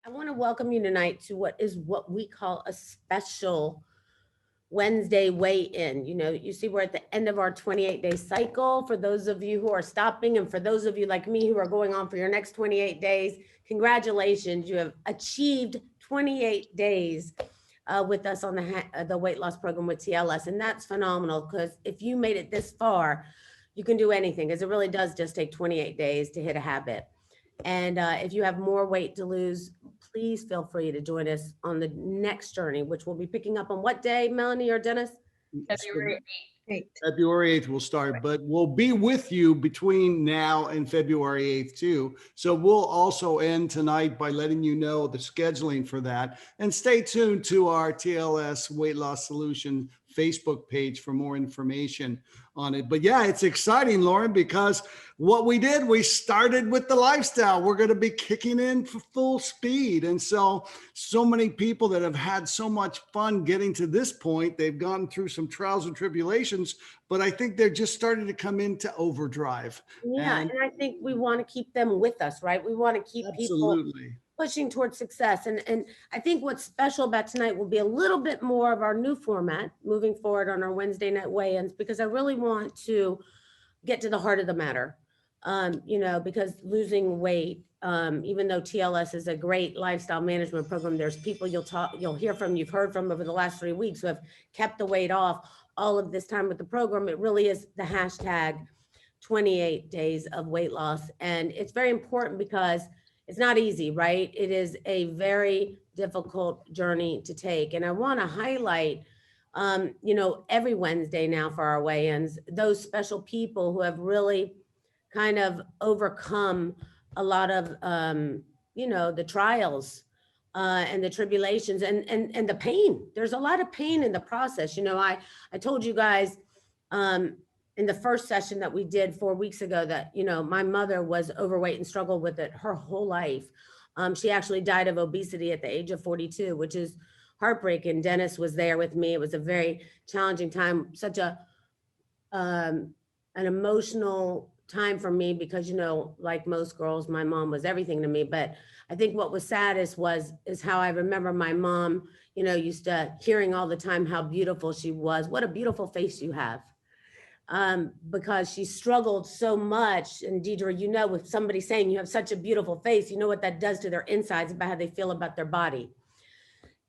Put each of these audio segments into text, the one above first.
I want to welcome you tonight to what we call a special Wednesday weigh-in. You see, we're at the end of our 28-day cycle. For those of you who are stopping, and for those of you like me who are going on for your next 28 days, congratulations. You have achieved 28 days with us on the weight loss program with TLS. And that's phenomenal, because if you made it this far, you can do anything, because it really does just take 28 days to hit a habit. And if you have more weight to lose, please feel free to join us on the next journey, which we'll be picking up on what day, Melanie or Dennis? February 8th. February 8th we'll start, but we'll be with you between now and February 8th too. So we'll also end tonight by letting you know the scheduling for that. And stay tuned to our TLS Weight Loss Solution Facebook page for more information on it. But yeah, it's exciting, Lauren, because what we did, we started with the lifestyle. We're going to be kicking in for full speed. And so many people that have had so much fun getting to this point, they've gone through some trials and tribulations, but I think they're just starting to come into overdrive. Yeah, and I think we want to keep them with us, right? We want to keep people pushing towards success. And I think what's special about tonight will be a little bit more of our new format moving forward on our Wednesday night weigh-ins, because I really want to get to the heart of the matter. Because losing weight, even though TLS is a great lifestyle management program, there's people you'll hear from, you've heard from over the last 3 weeks who have kept the weight off all of this time with the program. It really is the hashtag 28 days of weight loss. And it's very important because it's not easy, right? It is a very difficult journey to take. And I want to highlight, every Wednesday now for our weigh-ins, those special people who have really kind of overcome a lot of, the trials and the tribulations and the pain. There's a lot of pain in the process. I told you guys in the first session that we did 4 weeks ago that, my mother was overweight and struggled with it her whole life. She actually died of obesity at the age of 42, which is heartbreaking. Dennis was there with me. It was a very challenging time, such an emotional time for me because, like most girls, my mom was everything to me. But I think what was saddest is how I remember my mom, used to hearing all the time how beautiful she was. What a beautiful face you have. Because she struggled so much. And Deidre, with somebody saying you have such a beautiful face, you know what that does to their insides about how they feel about their body.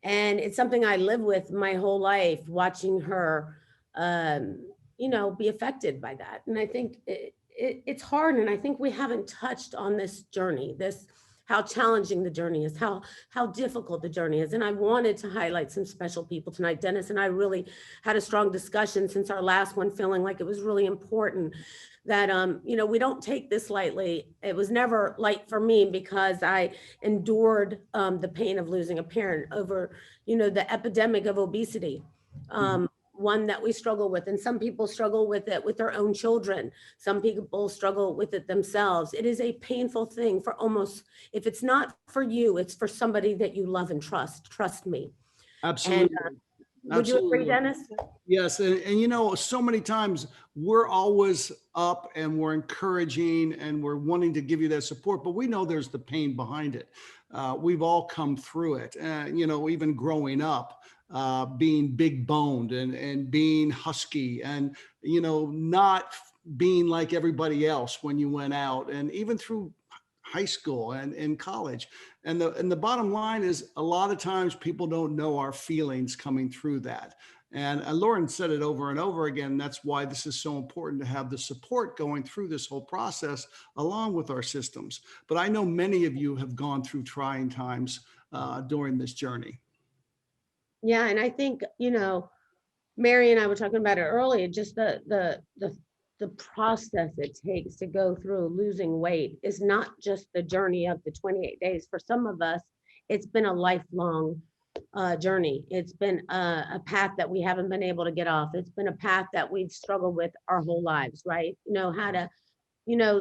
And it's something I live with my whole life, watching her, be affected by that. And I think it's hard. And I think we haven't touched on this journey, how challenging the journey is, how difficult the journey is. And I wanted to highlight some special people tonight. Dennis and I really had a strong discussion since our last one, feeling like it was really important that, we don't take this lightly. It was never light for me because I endured the pain of losing a parent over, the epidemic of obesity. One that we struggle with. And some people struggle with it with their own children. Some people struggle with it themselves. It is a painful thing if it's not for you, it's for somebody that you love and trust. Trust me. Absolutely. And, would you agree, Dennis? Yes. And so many times we're always up and we're encouraging and we're wanting to give you that support, but we know there's the pain behind it. We've all come through it. Even growing up, being big boned and being husky and, not being like everybody else when you went out, and even through high school and in college. And the bottom line is a lot of times people don't know our feelings coming through that. And Lauren said it over and over again. That's why this is so important to have the support going through this whole process along with our systems. But I know many of you have gone through trying times during this journey. Yeah. And I think, Mary and I were talking about it earlier, just the process it takes to go through losing weight is not just the journey of the 28 days. For some of us, it's been a lifelong journey. It's been a path that we haven't been able to get off. It's been a path that we've struggled with our whole lives, right? How to,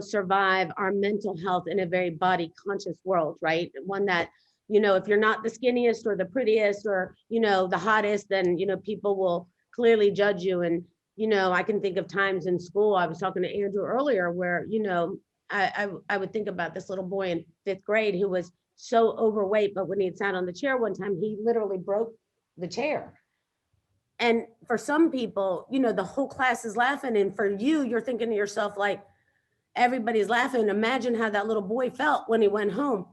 survive our mental health in a very body conscious world, right? One that, if you're not the skinniest or the prettiest or, the hottest, then, people will clearly judge you. And, I can think of times in school, I was talking to Andrew earlier where, I would think about this little boy in 5th grade who was so overweight, but when he had sat on the chair one time, he literally broke the chair. And for some people, the whole class is laughing. And for you, you're thinking to yourself, like, everybody's laughing. Imagine how that little boy felt when he went home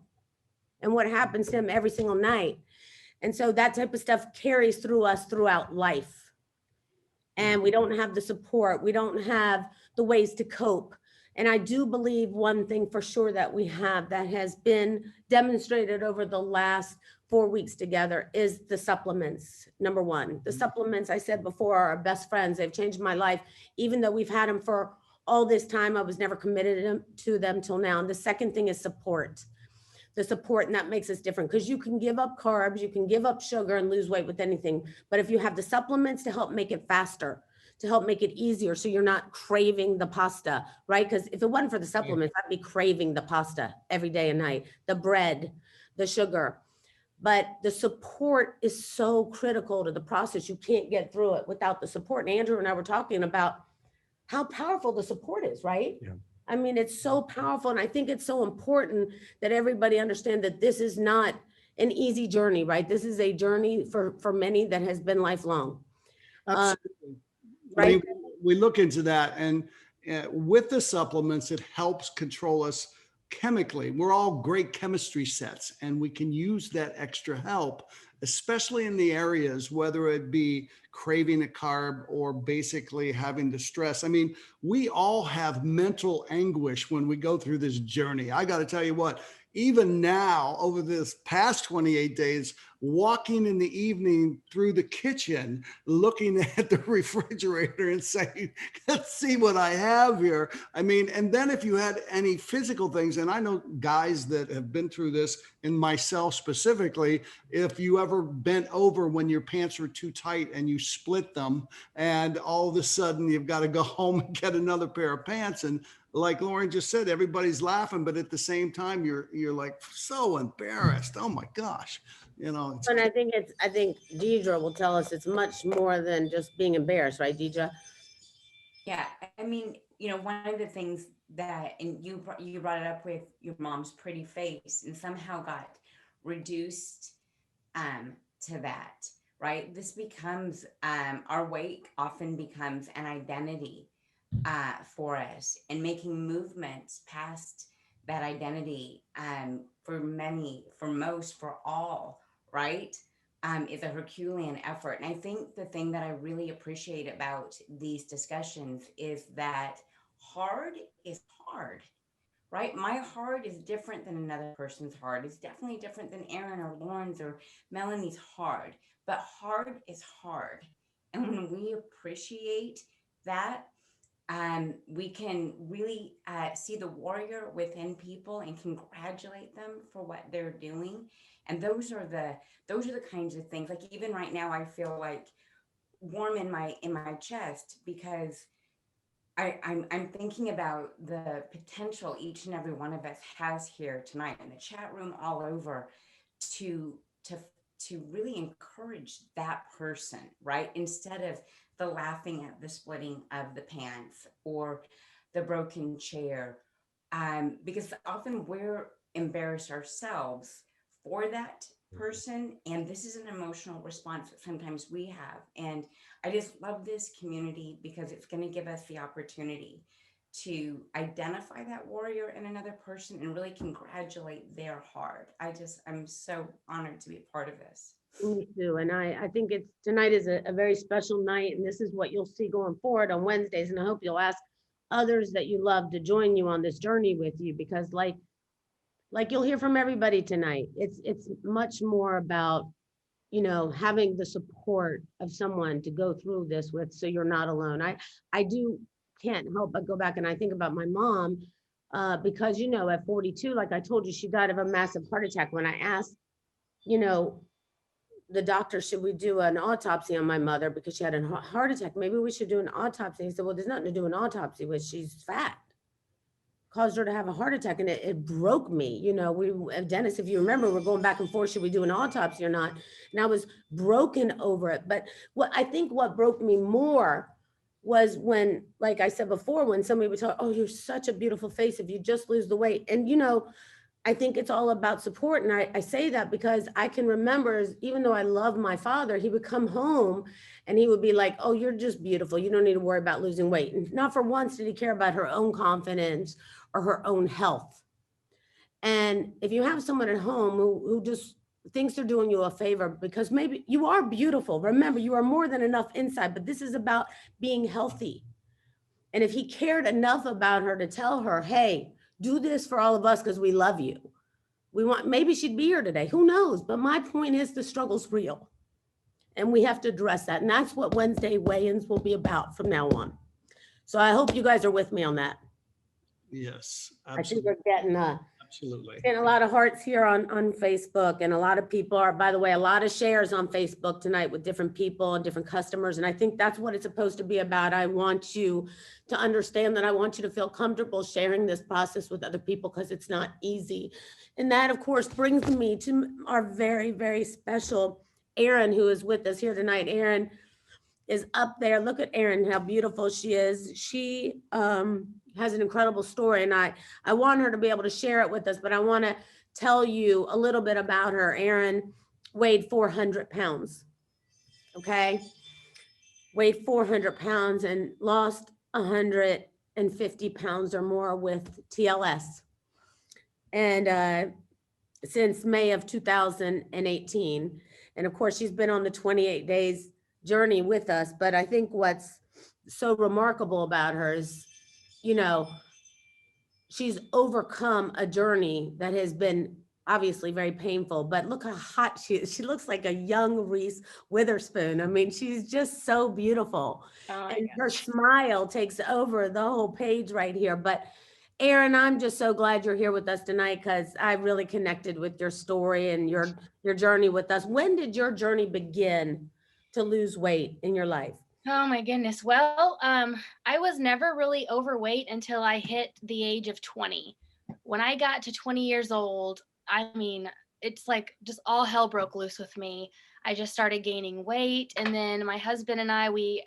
and what happens to him every single night. And so that type of stuff carries through us throughout life. And we don't have the support. We don't have the ways to cope. And I do believe one thing for sure that we have that has been demonstrated over the last 4 weeks together is the supplements. Number one, the supplements, I said before, are our best friends. They've changed my life. Even though we've had them for all this time, I was never committed to them till now. And the second thing is support. The support, and that makes us different, because you can give up carbs, you can give up sugar and lose weight with anything. But if you have the supplements to help make it faster, to help make it easier, so you're not craving the pasta, right? Because if it wasn't for the supplements, I'd be craving the pasta every day and night, the bread, the sugar. But the support is so critical to the process. You can't get through it without the support. And Andrew and I were talking about how powerful the support is, right? Yeah. I mean, it's so powerful. And I think it's so important that everybody understand that this is not an easy journey, right? This is a journey for many that has been lifelong. Absolutely. Right. I mean, we look into that, and with the supplements, it helps control us chemically. We're all great chemistry sets, and we can use that extra help, especially in the areas, whether it be craving a carb or basically having the stress. I mean, we all have mental anguish when we go through this journey. I got to tell you what, even now, over this past 28 days, walking in the evening through the kitchen, looking at the refrigerator and saying, let's see what I have here. I mean, and then if you had any physical things, and I know guys that have been through this, and myself specifically, if you ever bent over when your pants were too tight and you split them, and all of a sudden you've got to go home and get another pair of pants. And like Lauren just said, everybody's laughing, but at the same time, you're like so embarrassed. Oh my gosh. And I think Deidre will tell us it's much more than just being embarrassed, right, Deidre? Yeah, I mean, one of the things that, and you brought it up with your mom's pretty face, and somehow got reduced to that, right? This becomes our weight often becomes an identity for us, and making movements past that identity for many, for most, for all, right? Is a Herculean effort. And I think the thing that I really appreciate about these discussions is that hard is hard, right? My hard is different than another person's hard. It's definitely different than Aaron or Lauren's or Melanie's hard, but hard is hard. And when we appreciate that, we can really see the warrior within people and congratulate them for what they're doing. And those are the kinds of things, like even right now, I feel like warm in my chest, because I'm thinking about the potential each and every one of us has here tonight in the chat room, all over, to really encourage that person, right? Instead of the laughing at the splitting of the pants or the broken chair, because often we're embarrassed ourselves for that person, and this is an emotional response that sometimes we have. And I just love this community because it's going to give us the opportunity to identify that warrior in another person and really congratulate their heart. I'm so honored to be a part of this. Me too. And I think tonight is a very special night, and this is what you'll see going forward on Wednesdays. And I hope you'll ask others that you love to join you on this journey with you, because like you'll hear from everybody tonight. It's much more about, having the support of someone to go through this with, so you're not alone. I can't help but go back and I think about my mom, because, at 42, like I told you, she died of a massive heart attack. When I asked, the doctor, should we do an autopsy on my mother because she had a heart attack? Maybe we should do an autopsy. He said, well, there's nothing to do an autopsy with. She's fat. Caused her to have a heart attack, and it broke me. Dennis, if you remember, we're going back and forth, should we do an autopsy or not? And I was broken over it. But what broke me more was when, like I said before, when somebody would tell, oh, you're such a beautiful face if you just lose the weight. And I think it's all about support. And I say that because I can remember, even though I love my father, he would come home and he would be like, oh, you're just beautiful. You don't need to worry about losing weight. And not for once did he care about her own confidence or her own health. And if you have someone at home who just thinks they're doing you a favor because maybe you are beautiful, remember, you are more than enough inside, but this is about being healthy. And if he cared enough about her to tell her, hey, do this for all of us because we love you. Maybe she'd be here today. Who knows? But my point is the struggle's real. And we have to address that. And that's what Wednesday weigh-ins will be about from now on. So I hope you guys are with me on that. Yes, I think absolutely. we're getting Absolutely. a lot of hearts here on Facebook, and a lot of people are, by the way, a lot of shares on Facebook tonight with different people and different customers. And I think that's what it's supposed to be about. I want you to understand that I want you to feel comfortable sharing this process with other people because it's not easy. And that, of course, brings me to our very, very special Erin, who is with us here tonight. Erin is up there. Look at Erin, how beautiful she is. She has an incredible story, and I want her to be able to share it with us, but I want to tell you a little bit about her. Erin weighed 400 pounds, okay? Weighed 400 pounds and lost 150 pounds or more with TLS. And since May of 2018. And of course, she's been on the 28 days journey with us. But I think what's so remarkable about her is, you know, she's overcome a journey that has been obviously very painful, but look how hot she is. She looks like a young Reese Witherspoon. I mean, she's just so beautiful. And her smile takes over the whole page right here. But Erin, I'm just so glad you're here with us tonight because I really connected with your story and your journey with us. When did your journey begin to lose weight in your life? Oh my goodness. Well, I was never really overweight until I hit the age of 20. When I got to 20 years old, I mean, it's like just all hell broke loose with me. I just started gaining weight, and then my husband and I we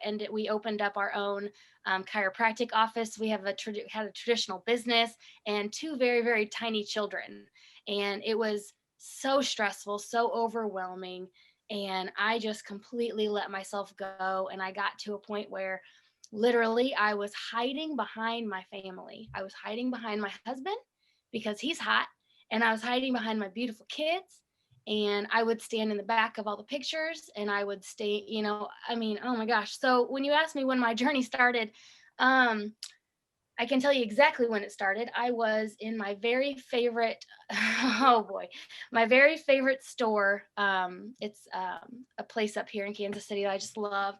opened up our own chiropractic office. We have had a traditional business and two very, very tiny children, and it was so stressful, so overwhelming. And I just completely let myself go. And I got to a point where literally I was hiding behind my family. I was hiding behind my husband because he's hot. And I was hiding behind my beautiful kids. And I would stand in the back of all the pictures and I would stay, I mean, oh my gosh. So when you asked me when my journey started, I can tell you exactly when it started. I was in my very favorite, my very favorite store. It's a place up here in Kansas City that I just love.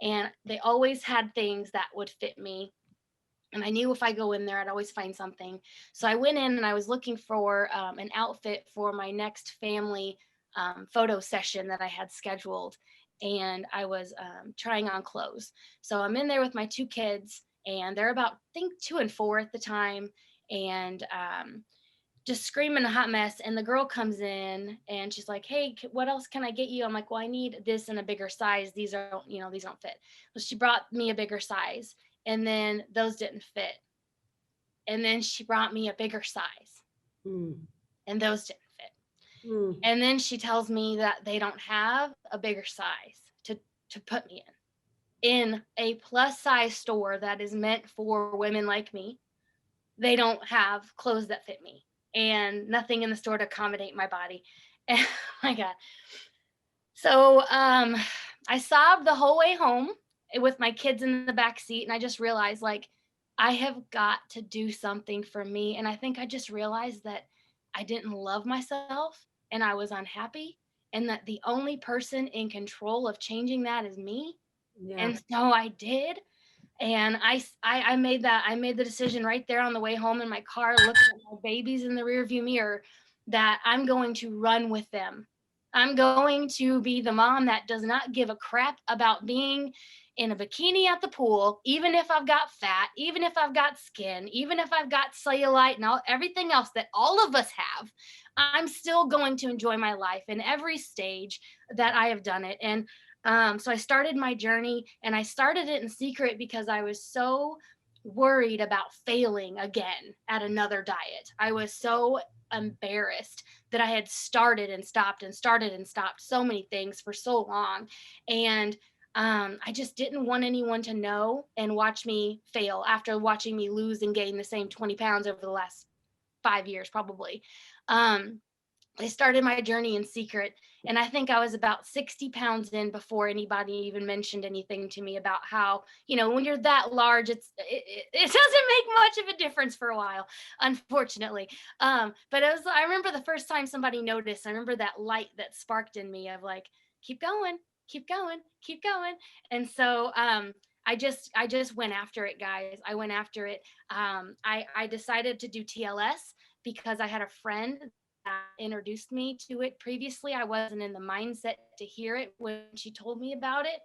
And they always had things that would fit me. And I knew if I go in there, I'd always find something. So I went in and I was looking for an outfit for my next family photo session that I had scheduled. And I was trying on clothes. So I'm in there with my two kids. And they're about, I think, 2 and 4 at the time, and just screaming a hot mess. And the girl comes in and she's like, hey, what else can I get you? I'm like, well, I need this in a bigger size. These don't fit. Well, she brought me a bigger size, and then those didn't fit. And then she brought me a bigger size, and those didn't fit. And then she tells me that they don't have a bigger size to put me in a plus size store that is meant for women like me. They don't have clothes that fit me and nothing in the store to accommodate my body. And oh my God. So I sobbed the whole way home with my kids in the back seat. And I just realized, like, I have got to do something for me. And I think I just realized that I didn't love myself and I was unhappy, and that the only person in control of changing that is me. Yeah. And so I did. And I made the decision right there on the way home in my car, looking at my babies in the rearview mirror, that I'm going to run with them. I'm going to be the mom that does not give a crap about being in a bikini at the pool, even if I've got fat, even if I've got skin, even if I've got cellulite and everything else that all of us have. I'm still going to enjoy my life in every stage that I have done it. And so I started my journey, and I started it in secret because I was so worried about failing again at another diet. I was so embarrassed that I had started and stopped and started and stopped so many things for so long. And I just didn't want anyone to know and watch me fail after watching me lose and gain the same 20 pounds over the last 5 years, probably. I started my journey in secret, and I think I was about 60 pounds in before anybody even mentioned anything to me about how, when you're that large, it doesn't make much of a difference for a while, unfortunately. But I remember the first time somebody noticed. I remember that light that sparked in me of like, keep going, keep going, keep going. And so I just went after it, guys. I went after it. I decided to do TLS because I had a friend that introduced me to it previously. I wasn't in the mindset to hear it when she told me about it.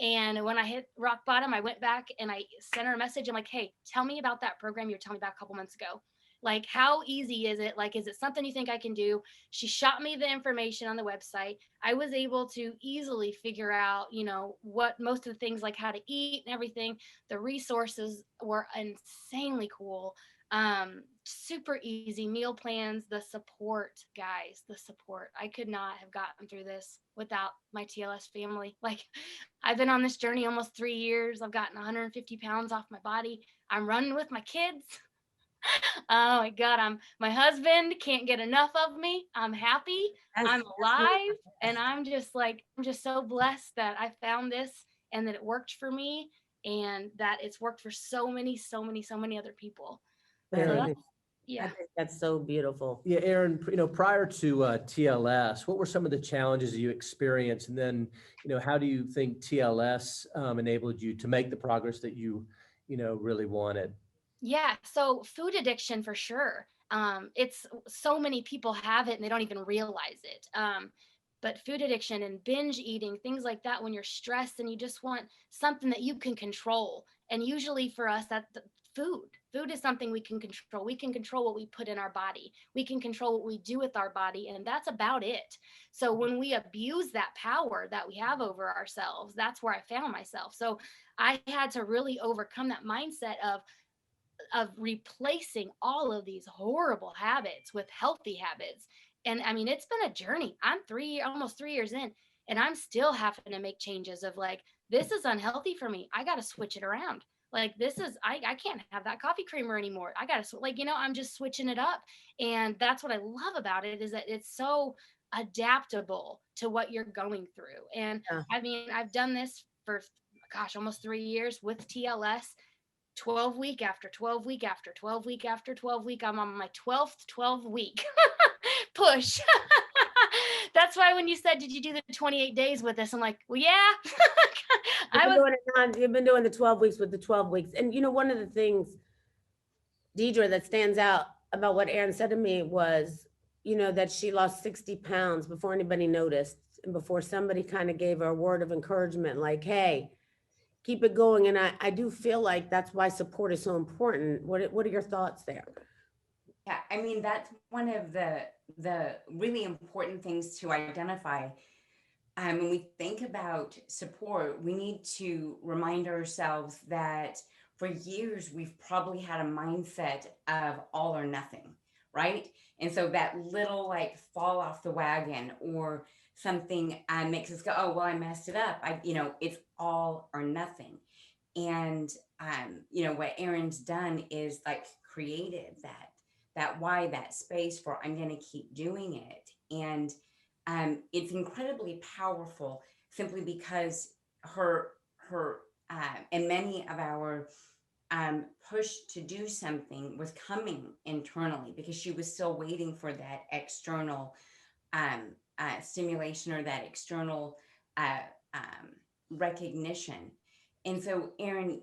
And when I hit rock bottom, I went back and I sent her a message. I'm like, hey, tell me about that program you were telling me about a couple months ago. Like, how easy is it? Like, is it something you think I can do? She shot me the information on the website. I was able to easily figure out, what most of the things, like how to eat and everything. The resources were insanely cool. Super easy meal plans, the support, guys, the support. I could not have gotten through this without my TLS family. Like, I've been on this journey almost 3 years. I've gotten 150 pounds off my body. I'm running with my kids. Oh my God, my husband can't get enough of me. I'm happy. I'm alive. And I'm just so blessed that I found this and that it worked for me and that it's worked for so many, so many, so many other people. Really? Yeah. I think that's so beautiful. Yeah, Aaron, prior to TLS, what were some of the challenges you experienced? And then, how do you think TLS enabled you to make the progress that you really wanted? Yeah. So food addiction for sure. It's so many people have it and they don't even realize it. But food addiction and binge eating, things like that, when you're stressed and you just want something that you can control. And usually for us, that's food. Food is something we can control. We can control what we put in our body. We can control what we do with our body. And that's about it. So when we abuse that power that we have over ourselves, that's where I found myself. So I had to really overcome that mindset of replacing all of these horrible habits with healthy habits. And I mean, it's been a journey. I'm almost 3 years in, and I'm still having to make changes of like, this is unhealthy for me. I got to switch it around. Like, I can't have that coffee creamer anymore. I got to, I'm just switching it up. And that's what I love about it, is that it's so adaptable to what you're going through. And I mean, I've done this for, gosh, almost 3 years with TLS. 12 week after 12 week after 12 week after 12 week. I'm on my 12th 12 week push. That's why when you said, did you do the 28 days with us? I'm like, well, yeah. You've been doing the 12 weeks with the 12 weeks. And one of the things, Deidre, that stands out about what Aaron said to me was, that she lost 60 pounds before anybody noticed and before somebody kind of gave her a word of encouragement, like, hey, keep it going. And I do feel like that's why support is so important. What are your thoughts there? Yeah, I mean, that's one of the really important things to identify. When we think about support, we need to remind ourselves that for years, we've probably had a mindset of all or nothing, right? And so that little like fall off the wagon or something makes us go, oh, well, I messed it up. It's all or nothing. And, what Aaron's done is like created that why, that space for I'm going to keep doing it. And it's incredibly powerful simply because her and many of our push to do something was coming internally because she was still waiting for that external stimulation or that external recognition. And so Aaron,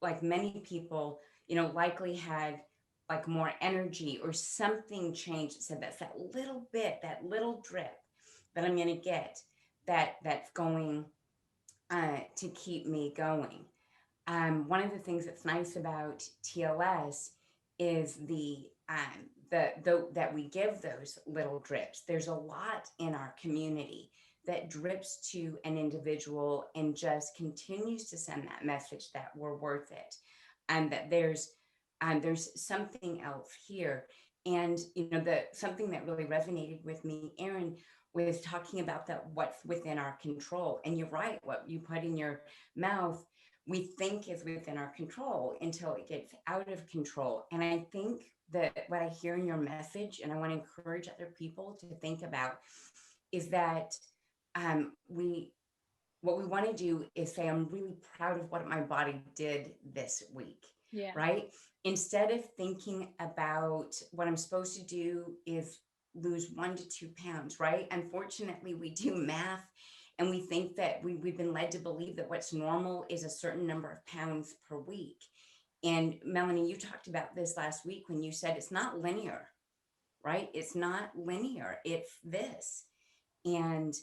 like many people, likely had like more energy or something changed. So that's that little bit, that little drip that I'm going to get that's going to keep me going. One of the things that's nice about TLS is that we give those little drips. There's a lot in our community that drips to an individual and just continues to send that message that we're worth it, and that there's something else here. And, something that really resonated with me, Aaron, was talking about that what's within our control. And you're right, what you put in your mouth, we think is within our control until it gets out of control. And I think that what I hear in your message, and I want to encourage other people to think about, is that what we want to do is say, I'm really proud of what my body did this week. Yeah. Right. Instead of thinking about what I'm supposed to do is lose 1 to 2 pounds. Right. Unfortunately, we do math and we think that we've been led to believe that what's normal is a certain number of pounds per week. And Melanie, you talked about this last week when you said it's not linear. Right. It's not linear. It's this. And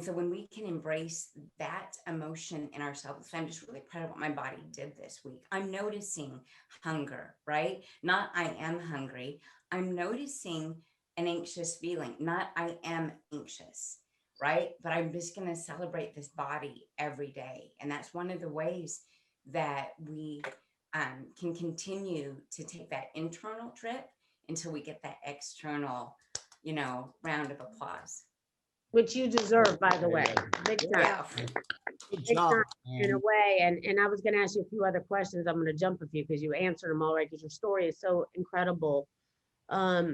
so when we can embrace that emotion in ourselves, I'm just really proud of what my body did this week. I'm noticing hunger, right? Not I am hungry. I'm noticing an anxious feeling, not I am anxious, right? But I'm just going to celebrate this body every day. And that's one of the ways that we can continue to take that internal trip until we get that external, round of applause. Which you deserve, by the way, big time. Yeah. Good Big job. time, in a man. way. And I was going to ask you a few other questions. I'm going to jump a few because you answered them all right, because your story is so incredible. I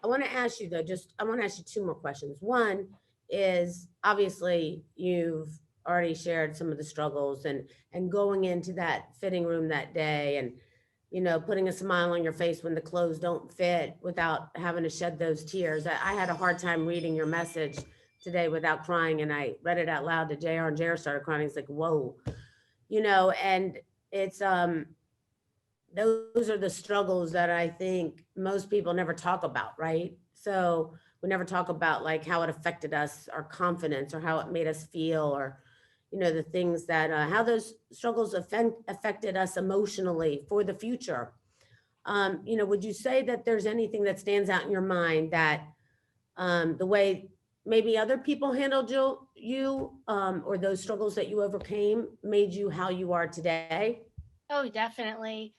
want to ask you though, I want to ask you two more questions. One is, obviously you've already shared some of the struggles and going into that fitting room that day and, putting a smile on your face when the clothes don't fit without having to shed those tears. I had a hard time reading your message today without crying, and I read it out loud to JR, and JR started crying. He's like, whoa, and it's, those are the struggles that I think most people never talk about, right? So we never talk about like how it affected us, our confidence, or how it made us feel, or, the things that, how those struggles affected us emotionally for the future. Would you say that there's anything that stands out in your mind that the way maybe other people handled you or those struggles that you overcame made you how you are today? Oh, definitely.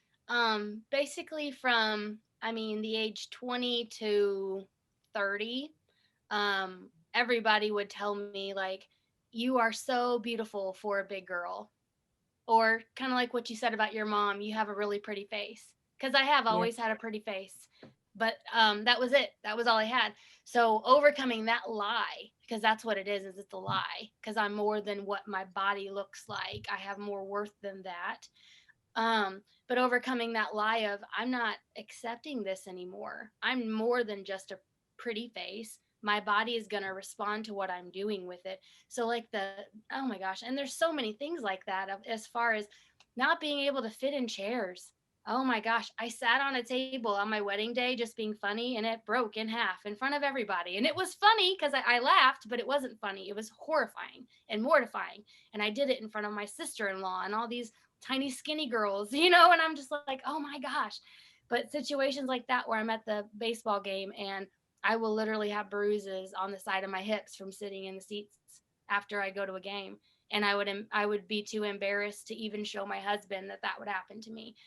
Basically from, the age 20 to 30, everybody would tell me like, you are so beautiful for a big girl. Or kind of like what you said about your mom, you have a really pretty face. Because I have Yeah. always had a pretty face. But that was it. That was all I had. So overcoming that lie, because that's what it is it's a lie. Because I'm more than what my body looks like. I have more worth than that. But overcoming that lie of I'm not accepting this anymore. I'm more than just a pretty face. My body is going to respond to what I'm doing with it. So like oh my gosh. And there's so many things like that as far as not being able to fit in chairs. Oh my gosh. I sat on a table on my wedding day just being funny, and it broke in half in front of everybody. And it was funny because I laughed, but it wasn't funny. It was horrifying and mortifying. And I did it in front of my sister-in-law and all these tiny skinny girls, and I'm just like, oh my gosh. But situations like that where I'm at the baseball game and I will literally have bruises on the side of my hips from sitting in the seats after I go to a game. And I would be too embarrassed to even show my husband that would happen to me.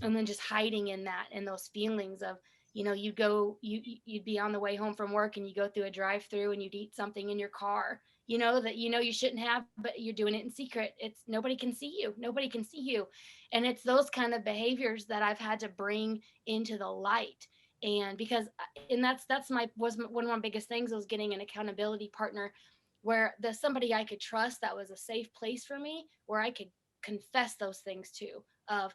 And then just hiding in that and those feelings of, you'd be on the way home from work and you go through a drive-through and you'd eat something in your car, that you shouldn't have, but you're doing it in secret. It's nobody can see you. And it's those kind of behaviors that I've had to bring into the light. And that's one of my biggest things was getting an accountability partner where there's somebody I could trust, that was a safe place for me where I could confess those things to, of,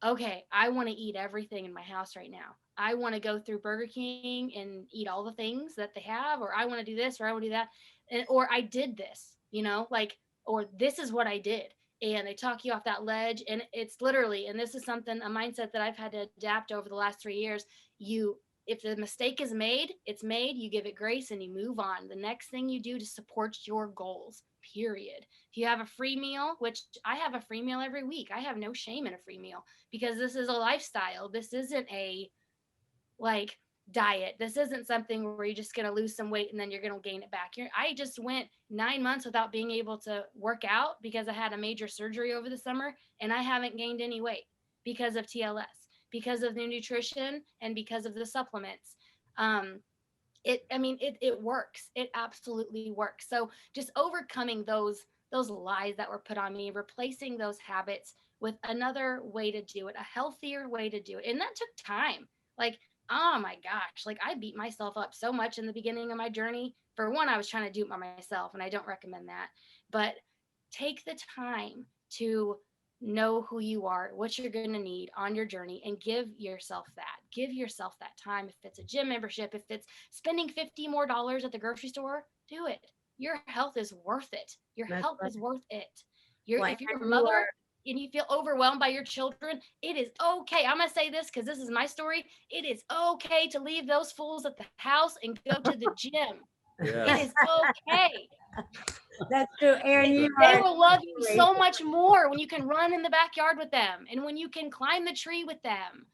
okay, I want to eat everything in my house right now. I want to go through Burger King and eat all the things that they have, or I want to do this, or I want to do that. Or I did this, or this is what I did. And they talk you off that ledge. And it's literally, and this is a mindset that I've had to adapt over the last 3 years. If the mistake is made, it's made, you give it grace and you move on. The next thing you do to support your goals, period. If you have a free meal, which I have a free meal every week, I have no shame in a free meal because this is a lifestyle. This isn't a diet. This isn't something where you're just going to lose some weight and then you're going to gain it back. I just went 9 months without being able to work out because I had a major surgery over the summer, and I haven't gained any weight because of TLS, because of the nutrition and because of the supplements. It works. It absolutely works. So just overcoming those lies that were put on me, replacing those habits with another way to do it, a healthier way to do it. And that took time. Like, oh my gosh, like I beat myself up so much in the beginning of my journey. For one, I was trying to do it by myself, and I don't recommend that. But take the time to know who you are, what you're going to need on your journey, and give yourself that time. If it's a gym membership, if it's spending $50 more at the grocery store, do it. Your health is worth it. Your health is worth it. If you're a mother and you feel overwhelmed by your children, it is okay. I'm going to say this because this is my story. It is okay to leave those fools at the house and go to the gym. Yeah. It is okay. That's true, Aaron. They will love you so much more when you can run in the backyard with them and when you can climb the tree with them.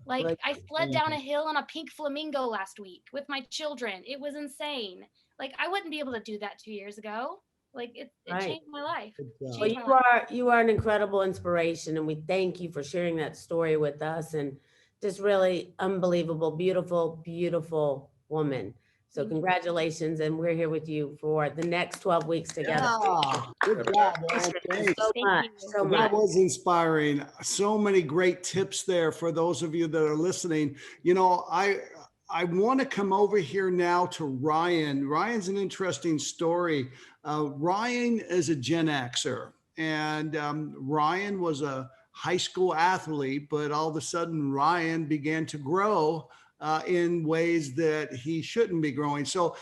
Like I sled down a hill on a pink flamingo last week with my children. It was insane. Like I wouldn't be able to do that 2 years ago. Like it changed my life. Well, you are an incredible inspiration, and we thank you for sharing that story with us, and just really unbelievable, beautiful, beautiful woman. So congratulations, and we're here with you for the next 12 weeks together. Yeah, good job, man. Thanks. So much. That was inspiring. So many great tips there for those of you that are listening. You know, I want to come over here now to Ryan. Ryan's an interesting story. Ryan is a Gen Xer, and Ryan was a high school athlete, but all of a sudden Ryan began to grow in ways that he shouldn't be growing. So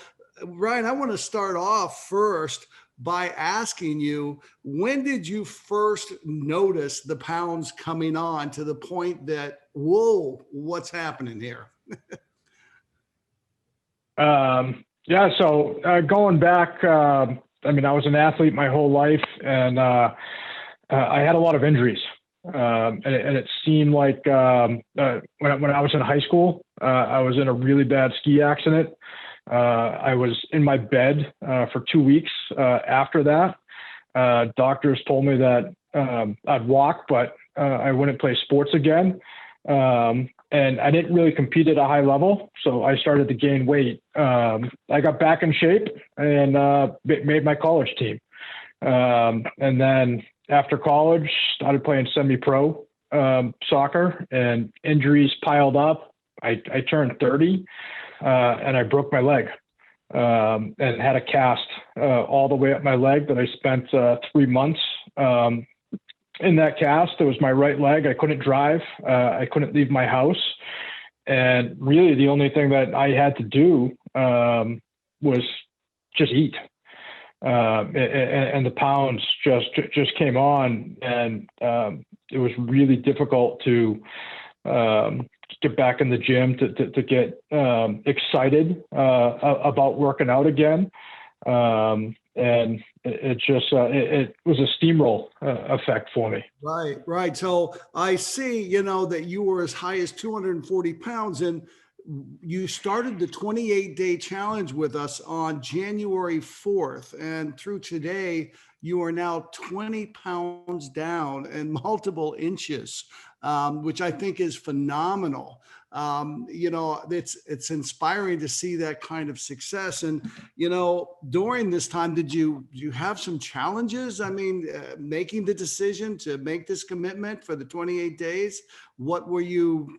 Ryan, I want to start off first by asking you, when did you first notice the pounds coming on to the point that, whoa, what's happening here? So going back, I was an athlete my whole life, and I had a lot of injuries. And it seemed like when I was in high school, I was in a really bad ski accident. I was in my bed for 2 weeks after that. Doctors told me that I'd walk, but I wouldn't play sports again. And I didn't really compete at a high level, so I started to gain weight. I got back in shape and made my college team. And then after college, started playing semi-pro soccer, and injuries piled up. I turned 30 and I broke my leg and had a cast all the way up my leg that I spent 3 months in that cast. It was my right leg. I couldn't drive. I couldn't leave my house. And really the only thing that I had to do was just eat. And the pounds just came on, and it was really difficult to get back in the gym, to get excited about working out again. And it was a steamroll effect for me. Right. So I see, that you were as high as 240 pounds, and you started the 28-day challenge with us on January 4th. And through today, you are now 20 pounds down and multiple inches, which I think is phenomenal. It's inspiring to see that kind of success. And, during this time, did you have some challenges? Making the decision to make this commitment for the 28 days, what were you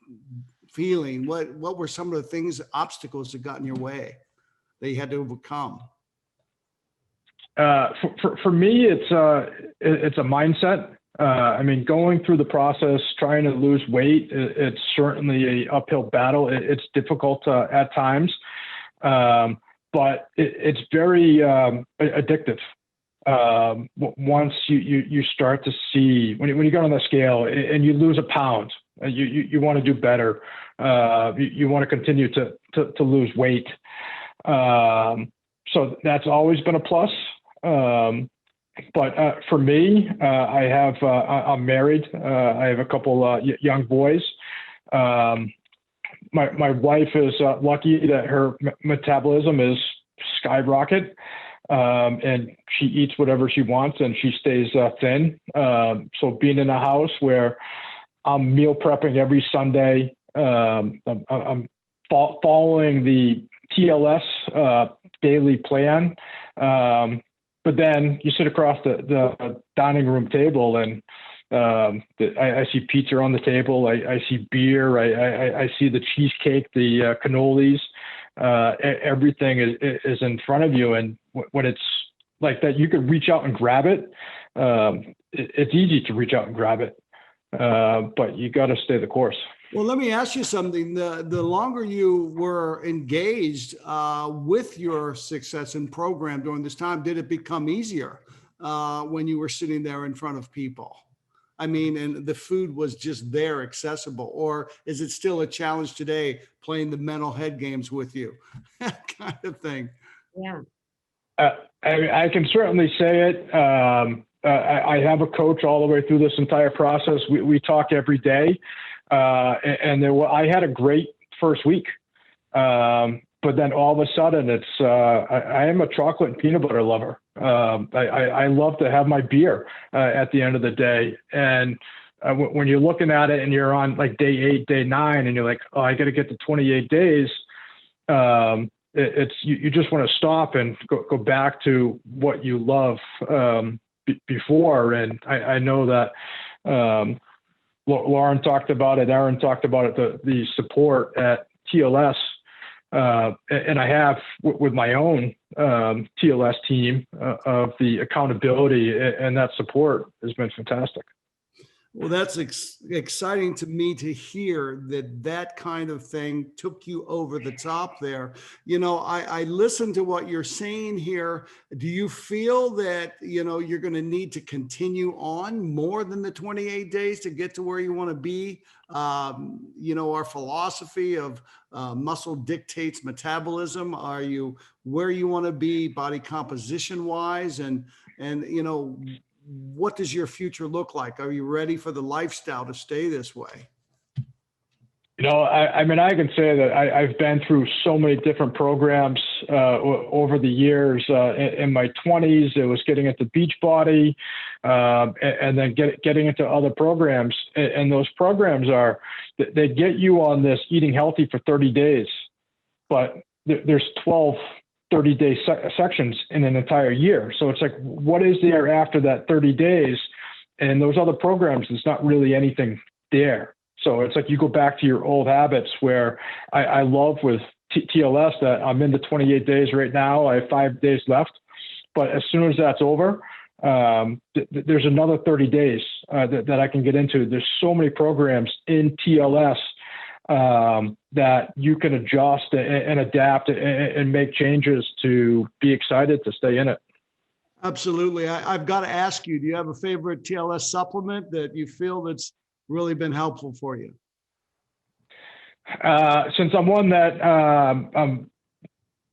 feeling? What were some of the obstacles that got in your way that you had to overcome? For me, it's a mindset. Going through the process, trying to lose weight, it's certainly an uphill battle. It's difficult at times, but it's very addictive. Once you start to see, when you get on the scale and you lose a pound, you want to do better. You want to continue to lose weight. So that's always been a plus. But for me, I'm married. I have a couple young boys. My wife is lucky that her metabolism is skyrocket, and she eats whatever she wants and she stays thin. So being in a house where I'm meal prepping every Sunday. I'm following the TLS daily plan. But then you sit across the dining room table and I see pizza on the table. I see beer. I see the cheesecake, the cannolis. Everything is in front of you. And when it's like that, you could reach out and grab it. It's easy to reach out and grab it, but you got to stay the course. Well, let me ask you something. The longer you were engaged with your success and program during this time, did it become easier when you were sitting there in front of people? I mean, and the food was just there accessible, or is it still a challenge today playing the mental head games with you? That kind of thing. Yeah. I can certainly say it. I have a coach all the way through this entire process. We talk every day. I had a great first week. But then all of a sudden I am a chocolate and peanut butter lover. I love to have my beer at the end of the day. And when you're looking at it and you're on like day 8, day 9, and you're like, oh, I got to get to 28 days. You just want to stop and go back to what you love before. And I know that Lauren talked about it, Aaron talked about it, the support at TLS. And I have with my own TLS team of the accountability, and that support has been fantastic. Well, that's exciting to me to hear that kind of thing took you over the top there. You know, I listen to what you're saying here. Do you feel that, you know, you're going to need to continue on more than the 28 days to get to where you want to be? You know, our philosophy of muscle dictates metabolism. Are you where you want to be body composition wise? And, you know, what does your future look like? Are you ready for the lifestyle to stay this way? You know, I mean, I can say that I've been through so many different programs over the years. In my 20s, it was getting into Beachbody, and then getting into other programs. And those programs they get you on this eating healthy for 30 days, but there's 12 30-day sections in an entire year. So it's like, what is there after that 30 days? And those other programs, there's not really anything there. So it's like you go back to your old habits, where I love with TLS that I'm into 28 days right now. I have 5 days left. But as soon as that's over, there's another 30 days that I can get into. There's so many programs in TLS that you can adjust and adapt and make changes to be excited to stay in it. Absolutely. I've got to ask you, do you have a favorite TLS supplement that you feel that's really been helpful for you? Since I'm one that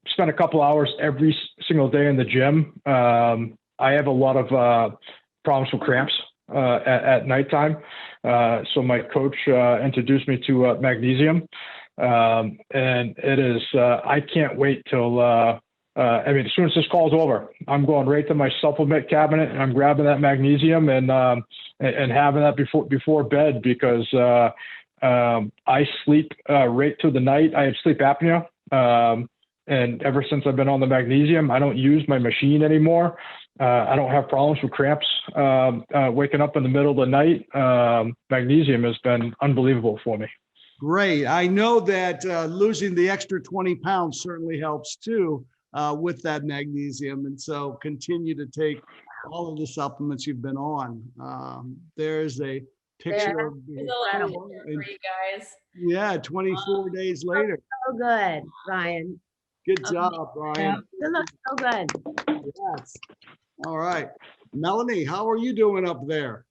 spend a couple hours every single day in the gym, I have a lot of problems with cramps at nighttime. So my coach introduced me to magnesium, and it is, I can't wait till, I mean, as soon as this call's over, I'm going right to my supplement cabinet and I'm grabbing that magnesium and having that before bed, because I sleep right through the night. I have sleep apnea. And ever since I've been on the magnesium, I don't use my machine anymore. I don't have problems with cramps waking up in the middle of the night. Magnesium has been unbelievable for me. Great. I know that losing the extra 20 pounds certainly helps too with that magnesium. And so continue to take all of the supplements you've been on. There's a picture of for you guys. Yeah, 24 days later. So good, Ryan. Good job, Ryan. You look so good. Yes. All right. Melanie, how are you doing up there?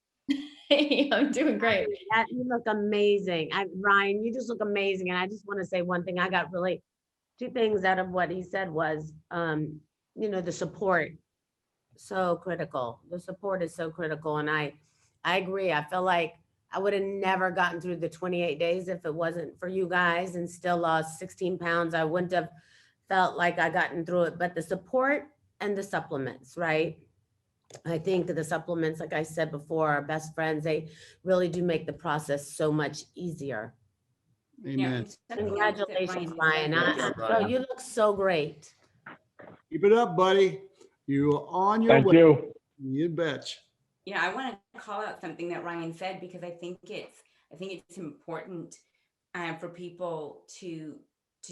Hey, I'm doing great. You look amazing. Ryan, you just look amazing. And I just want to say one thing. I got really 2 things out of what he said was, you know, the support, so critical. The support is so critical. And I agree. I feel like I would have never gotten through the 28 days if it wasn't for you guys, and still lost 16 pounds. I wouldn't have felt like I gotten through it, but the support and the supplements, right? I think the supplements, like I said before, our best friends, they really do make the process so much easier. Amen. Congratulations, Ryan. Great job, Bro, Ryan. you look so great. Keep it up, buddy. You are on your Thank way. you. You betcha. I want to call out something that Ryan said, because I think it's important for people to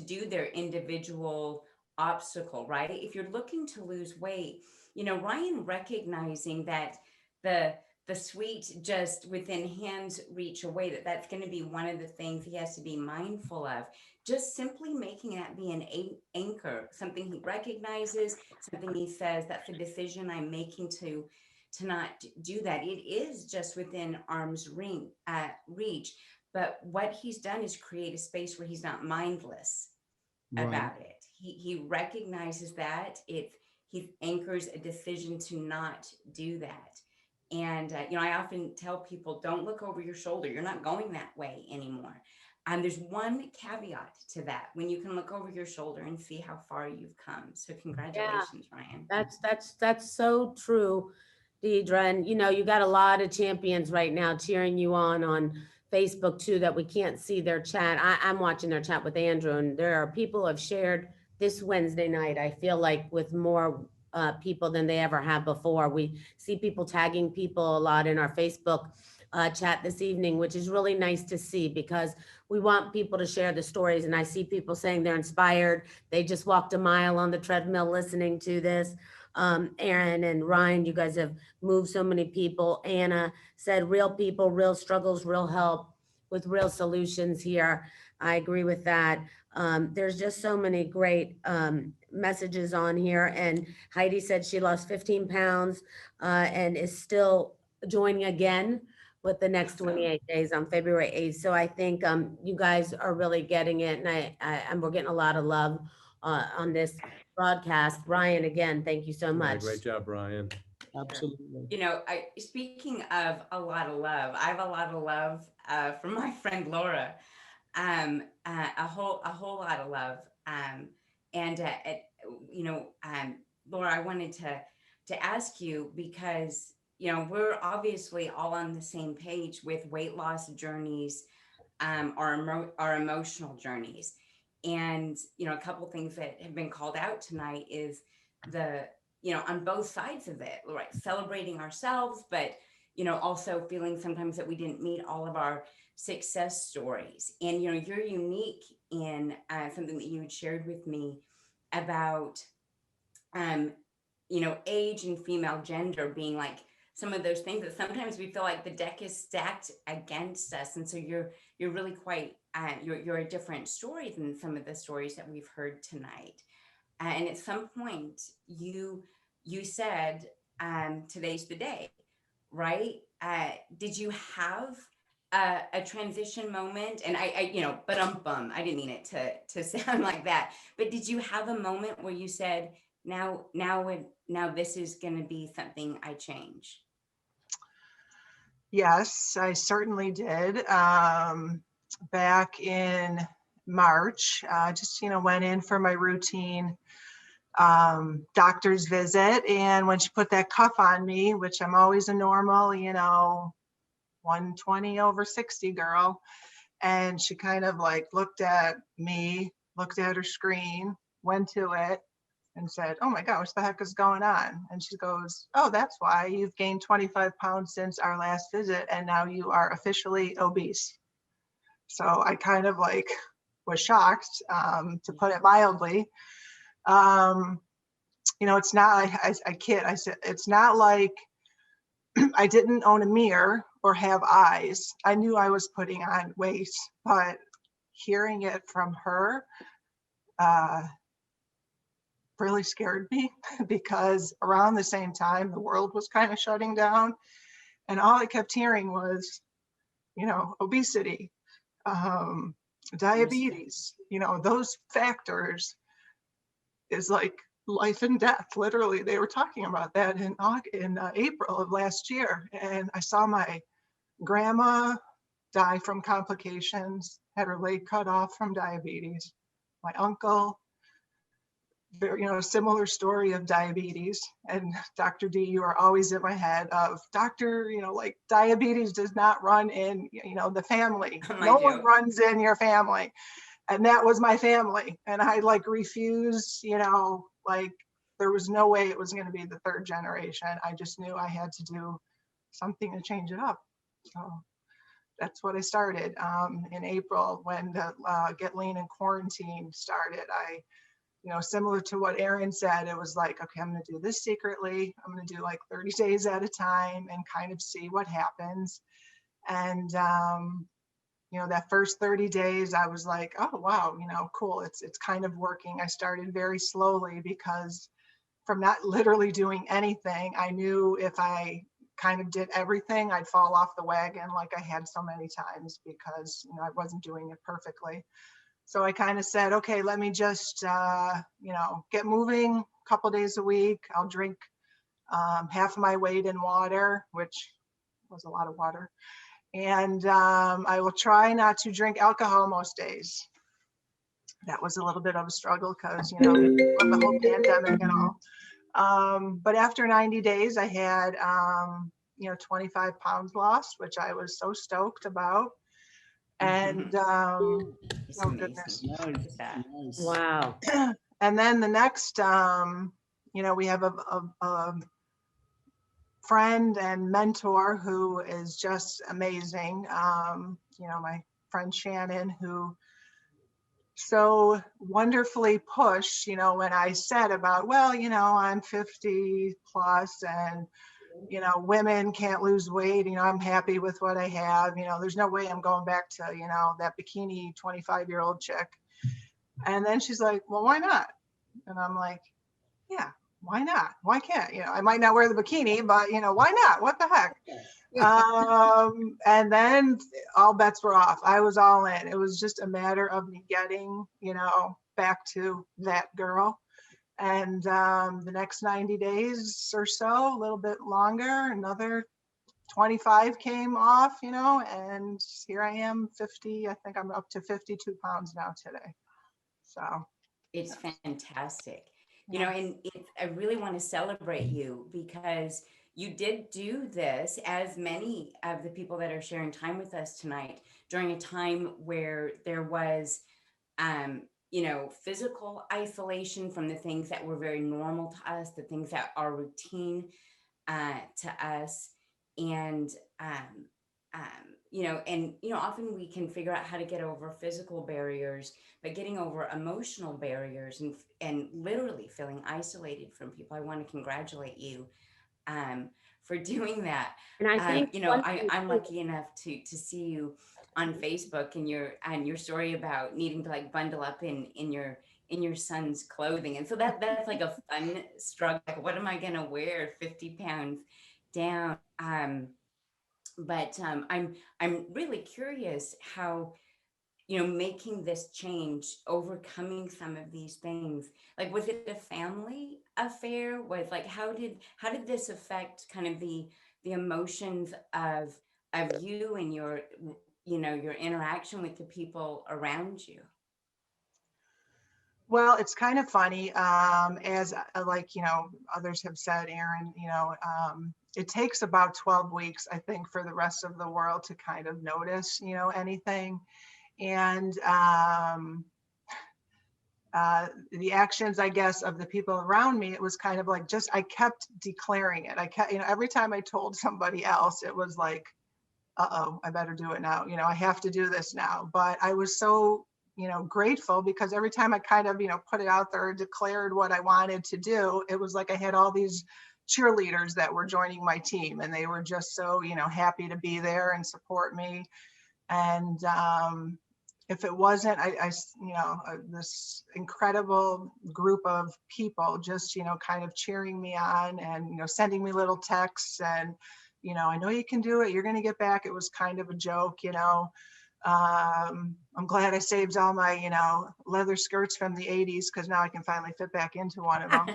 do their individual obstacle, right? If you're looking to lose weight, Ryan recognizing that the sweet just within hand's reach away, that's going to be one of the things he has to be mindful of. Just simply making that be an anchor, something he recognizes, something he says, that's a decision I'm making to not do that. It is just within arm's reach. But what he's done is create a space where he's not mindless about it. He recognizes that he anchors a decision to not do that. And I often tell people, don't look over your shoulder. You're not going that way anymore. And there's one caveat to that, when you can look over your shoulder and see how far you've come. So congratulations, Ryan. That's so true, Deidre. And you got a lot of champions right now cheering you on Facebook too, that we can't see their chat. I'm watching their chat with Andrew, and there are people who have shared this Wednesday night, I feel like, with more people than they ever have before. We see people tagging people a lot in our Facebook chat this evening, which is really nice to see, because we want people to share the stories. And I see people saying they're inspired. They just walked a mile on the treadmill listening to this. Aaron and Ryan, you guys have moved so many people. Anna said, real people, real struggles, real help with real solutions here. I agree with that. There's just so many great messages on here. And Heidi said she lost 15 pounds and is still joining again with the next 28 days on February 8th. So I think you guys are really getting it. And we're getting a lot of love on this broadcast. Ryan, again, thank you so much. Great job, Ryan. Absolutely. Speaking of a lot of love, I have a lot of love from my friend Laura. A whole lot of love. Laura, I wanted to ask you, because we're obviously all on the same page with weight loss journeys, our emotional journeys. And a couple things that have been called out tonight is on both sides of it, right? Celebrating ourselves, but also feeling sometimes that we didn't meet all of our success stories. And you're unique in something that you had shared with me about age and female gender being like some of those things that sometimes we feel like the deck is stacked against us. And so you're really quite you're a different story than some of the stories that we've heard tonight. And at some point you said today's the day, right? Did you have a transition moment? And I I didn't mean it to sound like that, but did you have a moment where you said, now this is going to be something I change? Yes, I certainly did. Back in March, just went in for my routine doctor's visit, and when she put that cuff on me, which I'm always a normal 120 over 60 girl, and she kind of like looked at me, looked at her screen, went to it, and said, "Oh my gosh, what the heck is going on?" And she goes, "Oh, that's why you've gained 25 pounds since our last visit, and now you are officially obese." So I kind of like was shocked, to put it mildly. It's not, I kid, I said, it's not like I didn't own a mirror or have eyes. I knew I was putting on weight, but hearing it from her really scared me, because around the same time the world was kind of shutting down, and all I kept hearing was, obesity, diabetes, those factors is like life and death. Literally, they were talking about that in April of last year. And I saw my grandma die from complications, had her leg cut off from diabetes. My uncle very, similar story of diabetes. And Dr. D, you are always in my head of doctor, like diabetes does not run in, the family. No one runs in your family. And that was my family. And I like refused, like there was no way it was going to be the third generation. I just knew I had to do something to change it up. So that's what I started in April when the Get Lean and Quarantine started. I, similar to what Erin said, it was like, okay, I'm going to do this secretly. I'm going to do like 30 days at a time and kind of see what happens. And, that first 30 days, I was like, oh, wow, cool. It's kind of working. I started very slowly because from not literally doing anything, I knew if I kind of did everything, I'd fall off the wagon like I had so many times because, I wasn't doing it perfectly. So I kind of said, okay, let me just, get moving a couple days a week. I'll drink half my weight in water, which was a lot of water. And I will try not to drink alcohol most days. That was a little bit of a struggle because, with the whole pandemic and all. But after 90 days, I had, 25 pounds lost, which I was so stoked about. And, oh goodness. Nice. Wow. And then the next, we have a friend and mentor who is just amazing. My friend Shannon, who so wonderfully pushed, when I said about, well, I'm 50 plus and, women can't lose weight. I'm happy with what I have. There's no way I'm going back to, that bikini 25-year-old chick. And then she's like, well, why not? And I'm like, yeah, why not? Why can't, I might not wear the bikini, but, why not? What the heck? And then all bets were off. I was all in. It was just a matter of me getting, back to that girl. And the next 90 days or so, a little bit longer, another 25 came off, and here I am 50. I think I'm up to 52 pounds now today. So it's fantastic. And I really want to celebrate you because you did do this, as many of the people that are sharing time with us tonight, during a time where there was, physical isolation from the things that were very normal to us, the things that are routine to us. And, often we can figure out how to get over physical barriers, but getting over emotional barriers and literally feeling isolated from people. I want to congratulate you for doing that. And I think, I'm lucky enough to see you on Facebook and your story about needing to like bundle up in your son's clothing. And so that's like a fun struggle. Like, what am I going to wear 50 pounds down? But I'm really curious how, making this change, overcoming some of these things, like, was it a family affair? Was like, how did this affect kind of the emotions of you and your, your interaction with the people around you? Well, it's kind of funny, as like, others have said, Erin, it takes about 12 weeks, I think, for the rest of the world to kind of notice, anything. And the actions, I guess, of the people around me, it was kind of like I kept declaring it. I kept, every time I told somebody else, it was like, uh-oh, I better do it now. I have to do this now. But I was so grateful because every time I kind of, put it out there, declared what I wanted to do, it was like I had all these cheerleaders that were joining my team and they were just so, happy to be there and support me. And if it wasn't, this incredible group of people just, kind of cheering me on and, sending me little texts and, I know you can do it. You're going to get back. It was kind of a joke, I'm glad I saved all my, leather skirts from the 80s because now I can finally fit back into one of them.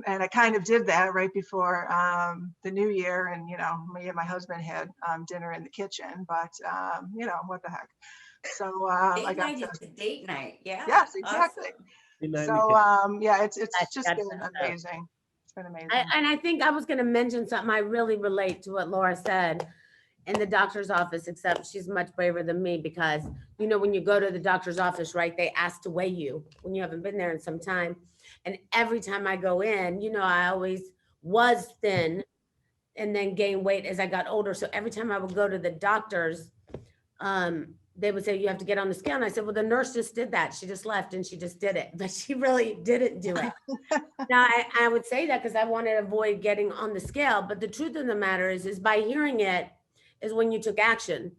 And I kind of did that right before the new year. And, me and my husband had dinner in the kitchen, but, what the heck. So I got date night. Yeah. Yes, exactly. Awesome. So yeah, it's just That's been amazing. It's been amazing. And I think I was going to mention something. I really relate to what Laura said in the doctor's office, except she's much braver than me because, you know, when you go to the doctor's office, right, they ask to weigh you when you haven't been there in some time. And every time I go in, you know, I always was thin and then gained weight as I got older. So every time I would go to the doctor's, they would say, you have to get on the scale. And I said, well, the nurse just did that. She just left and she just did it, but she really didn't do it. Now, I would say that because I wanted to avoid getting on the scale. But the truth of the matter is by hearing it is when you took action.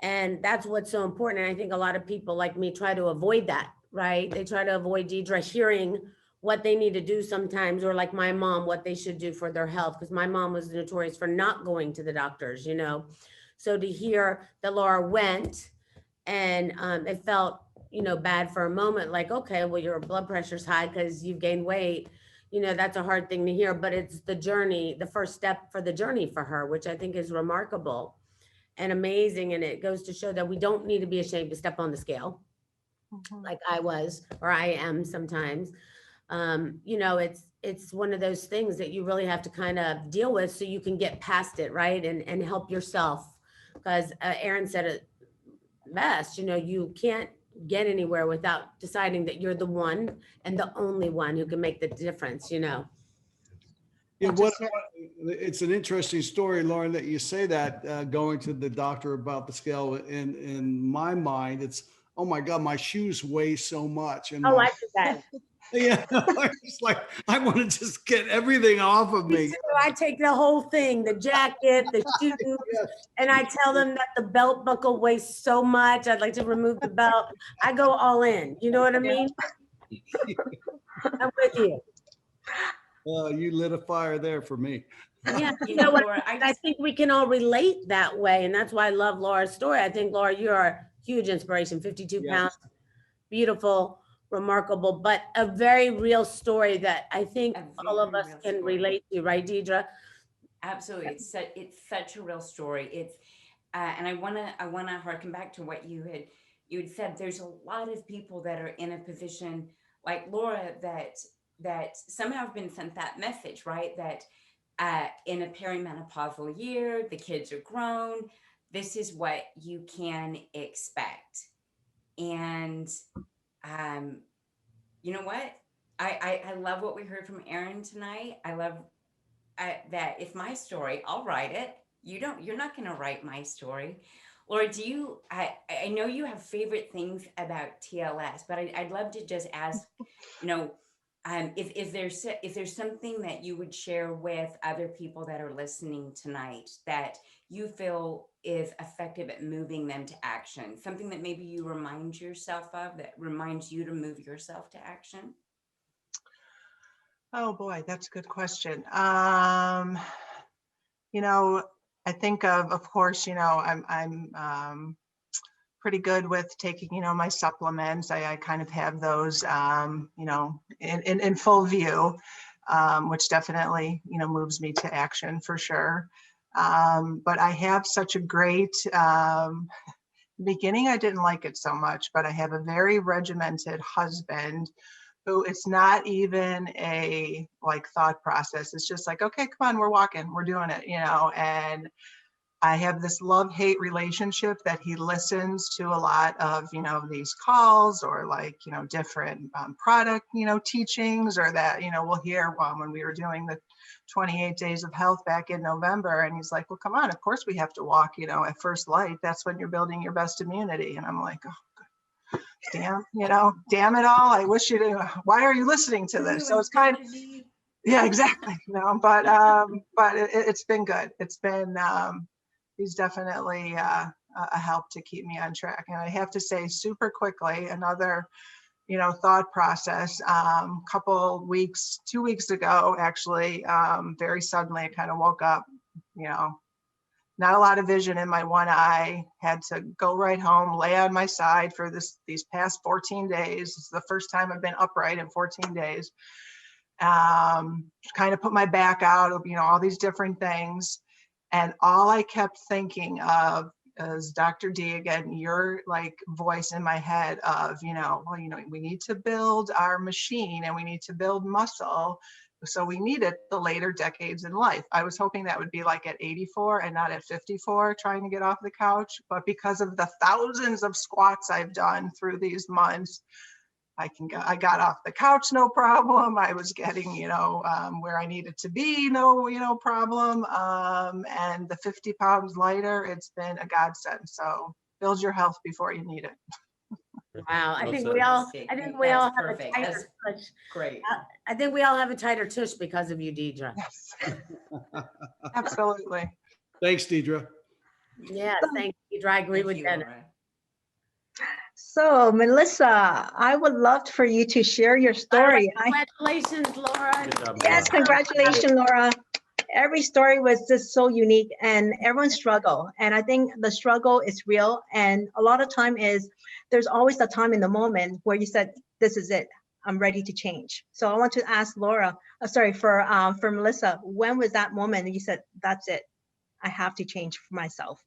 And that's what's so important. And I think a lot of people like me try to avoid that, right? They try to avoid Deidre hearing what they need to do sometimes, or like my mom, what they should do for their health. Because my mom was notorious for not going to the doctors, you know. So to hear that Laura went and it felt, you know, bad for a moment, like, okay, well, your blood pressure's high because you've gained weight. You know, that's a hard thing to hear, but it's the journey, the first step for the journey for her, which I think is remarkable and amazing. And it goes to show that we don't need to be ashamed to step on the scale like I was, or I am sometimes. You know, it's one of those things that you really have to kind of deal with so you can get past it, right? And help yourself. Because Erin said it best, you know, you can't get anywhere without deciding that you're the one and the only one who can make the difference, you know. Yeah, it's an interesting story, Lauren, that you say that going to the doctor about the scale. In my mind, it's, oh my God, my shoes weigh so much. And I do that. yeah, it's like I want to just get everything off of me. I take the whole thing, the jacket, the shoes, Yes. and I tell them that the belt buckle weighs so much. I'd like to remove the belt. I go all in. You know what I mean? I'm with you. You lit a fire there for me. Yeah, you know what? I think we can all relate that way, and that's why I love Laura's story. I think, Laura, you're a huge inspiration. 52 pounds, beautiful, remarkable, but a very real story that I think all of us can relate to, right, Deidre? Absolutely, it's such a real story. It's and I wanna harken back to what you had said. There's a lot of people that are in a position like Laura that somehow have been sent that message, right? That in a perimenopausal year, the kids are grown. This is what you can expect. And you know what? I love what we heard from Erin tonight. I love that it's my story. I'll write it. You're not going to write my story. Laura, I know you have favorite things about TLS, but I'd love to just ask, you know, if there's something that you would share with other people that are listening tonight that you feel is effective at moving them to action, something that maybe you remind yourself of that reminds you to move yourself to action. Oh boy, that's a good question. You know, I think of course, you know, I'm pretty good with taking, you know, my supplements. I kind of have those, you know, in full view, which definitely, you know, moves me to action for sure. But I have such a great, beginning, I didn't like it so much, but I have a very regimented husband who it's not even a like thought process. It's just like, okay, come on, we're walking, we're doing it, you know, and I have this love-hate relationship that he listens to a lot of, you know, these calls or like, you know, different product, you know, teachings, or that, you know, we'll hear when we were doing the 28 days of health back in November. And he's like, well, come on, of course we have to walk, you know, at first light. That's when you're building your best immunity. And I'm like, oh, damn, you know, damn it all. I wish why are you listening to this? So it's kind of, yeah, exactly. You know, but it's been good. It's been, he's definitely a help to keep me on track. And I have to say super quickly, another, you know, thought process, couple weeks, 2 weeks ago, actually, very suddenly I kind of woke up, you know, not a lot of vision in my one eye, had to go right home, lay on my side for these past 14 days. It's the first time I've been upright in 14 days. Kind of put my back out, you know, all these different things. And all I kept thinking of as Dr. D, again, your like voice in my head of, well, we need to build our machine and we need to build muscle. So we need it the later decades in life. I was hoping that would be like at 84 and not at 54, trying to get off the couch. But because of the thousands of squats I've done through these months, I got off the couch, no problem. I was getting, where I needed to be, no problem. And the 50 pounds lighter, it's been a godsend. So build your health before you need it. Wow. I Well think said. we all have a perfect. tighter That's tush. great. I think we all have a tighter tush because of you, Deidre. Yes, absolutely. Thanks, Deidre. Yeah, thank you, Deidre. I agree Thank with you, Dennis. Laura. So, Melissa, I would love for you to share your story. Congratulations, Laura. Good job, Yes, Laura. congratulations, Laura. Every story was just so unique and everyone struggle. And I think the struggle is real. And a lot of time is there's always a time in the moment where you said, this is it. I'm ready to change. So I want to ask Laura, for Melissa, when was that moment that you said, that's it. I have to change for myself?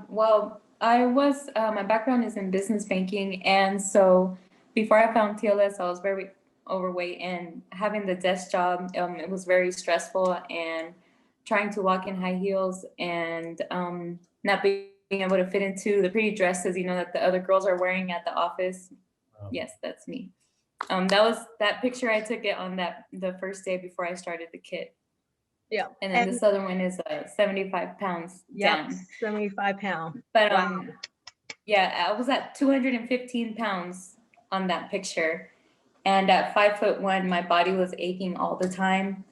Well, my background is in business banking. And so before I found TLS, I was very overweight, and having the desk job, it was very stressful, and trying to walk in high heels and not being able to fit into the pretty dresses, that the other girls are wearing at the office. Wow. Yes, that's me. That picture I took it on the first day before I started the kit. Yeah. And then this other one is 75 pounds down. 75 pounds. But Wow. yeah, I was at 215 pounds on that picture. And at 5'1", my body was aching all the time.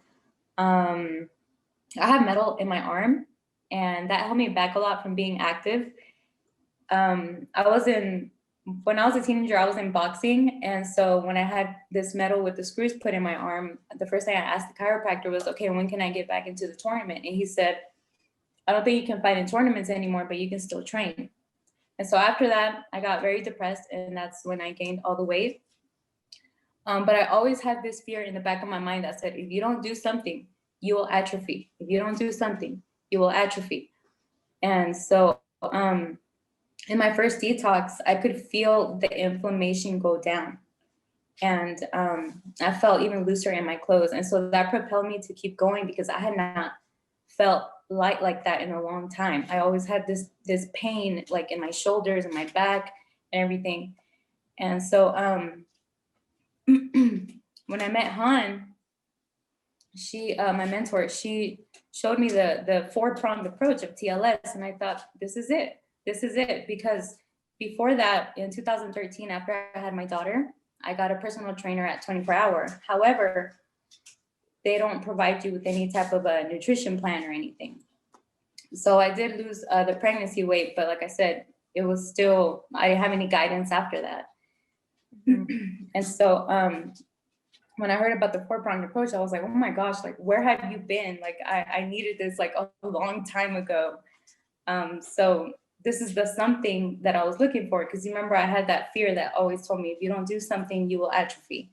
I have metal in my arm, and that held me back a lot from being active. When I was a teenager, I was in boxing. And so when I had this metal with the screws put in my arm, the first thing I asked the chiropractor was, okay, when can I get back into the tournament? And he said, I don't think you can fight in tournaments anymore, but you can still train. And so after that, I got very depressed, and that's when I gained all the weight. But I always had this fear in the back of my mind that said, if you don't do something, you will atrophy. If you don't do something, you will atrophy. And so in my first detox, I could feel the inflammation go down. And I felt even looser in my clothes. And so that propelled me to keep going, because I had not felt light like that in a long time. I always had this pain like in my shoulders and my back and everything. And so when I met Han, she, my mentor, she showed me the 4-pronged approach of TLS. And I thought, this is it. This is it. Because before that, in 2013, after I had my daughter, I got a personal trainer at 24 Hour. However, they don't provide you with any type of a nutrition plan or anything. So I did lose the pregnancy weight, but like I said, it was still, I didn't have any guidance after that. And so when I heard about the 4-pronged approach, I was like, oh my gosh, like, where have you been? Like, I needed this like a long time ago. So this is the something that I was looking for, because you remember I had that fear that always told me, if you don't do something, you will atrophy.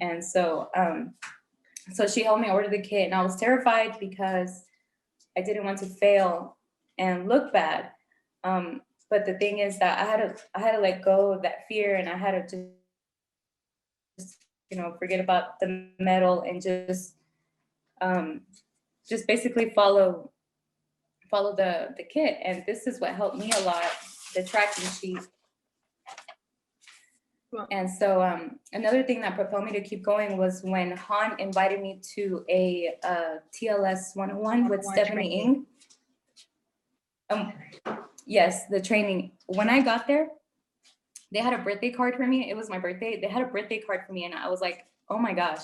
And so so she helped me order the kit, and I was terrified because I didn't want to fail and look bad. But the thing is that I had to let go of that fear, and I had to just forget about the metal and just basically follow the kit. And this is what helped me a lot, the tracking sheet. And so another thing that propelled me to keep going was when Han invited me to a TLS 101 with Stephanie Ng. Yes, the training. When I got there, they had a birthday card for me. It was my birthday. They had a birthday card for me, and I was like, oh my gosh.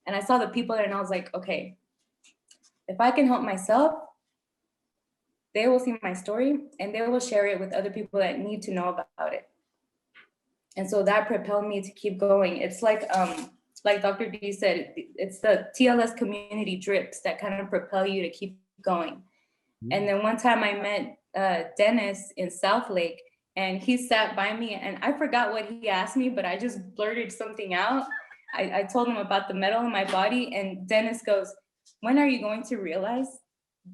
And I saw the people there, and I was like, okay, if I can help myself, they will see my story, and they will share it with other people that need to know about it. And so that propelled me to keep going. It's like Dr. D said, it's the TLS community drips that kind of propel you to keep going. And then one time I met Dennis in South Lake, and he sat by me, and I forgot what he asked me, but I just blurted something out. I told him about the metal in my body, and Dennis goes, when are you going to realize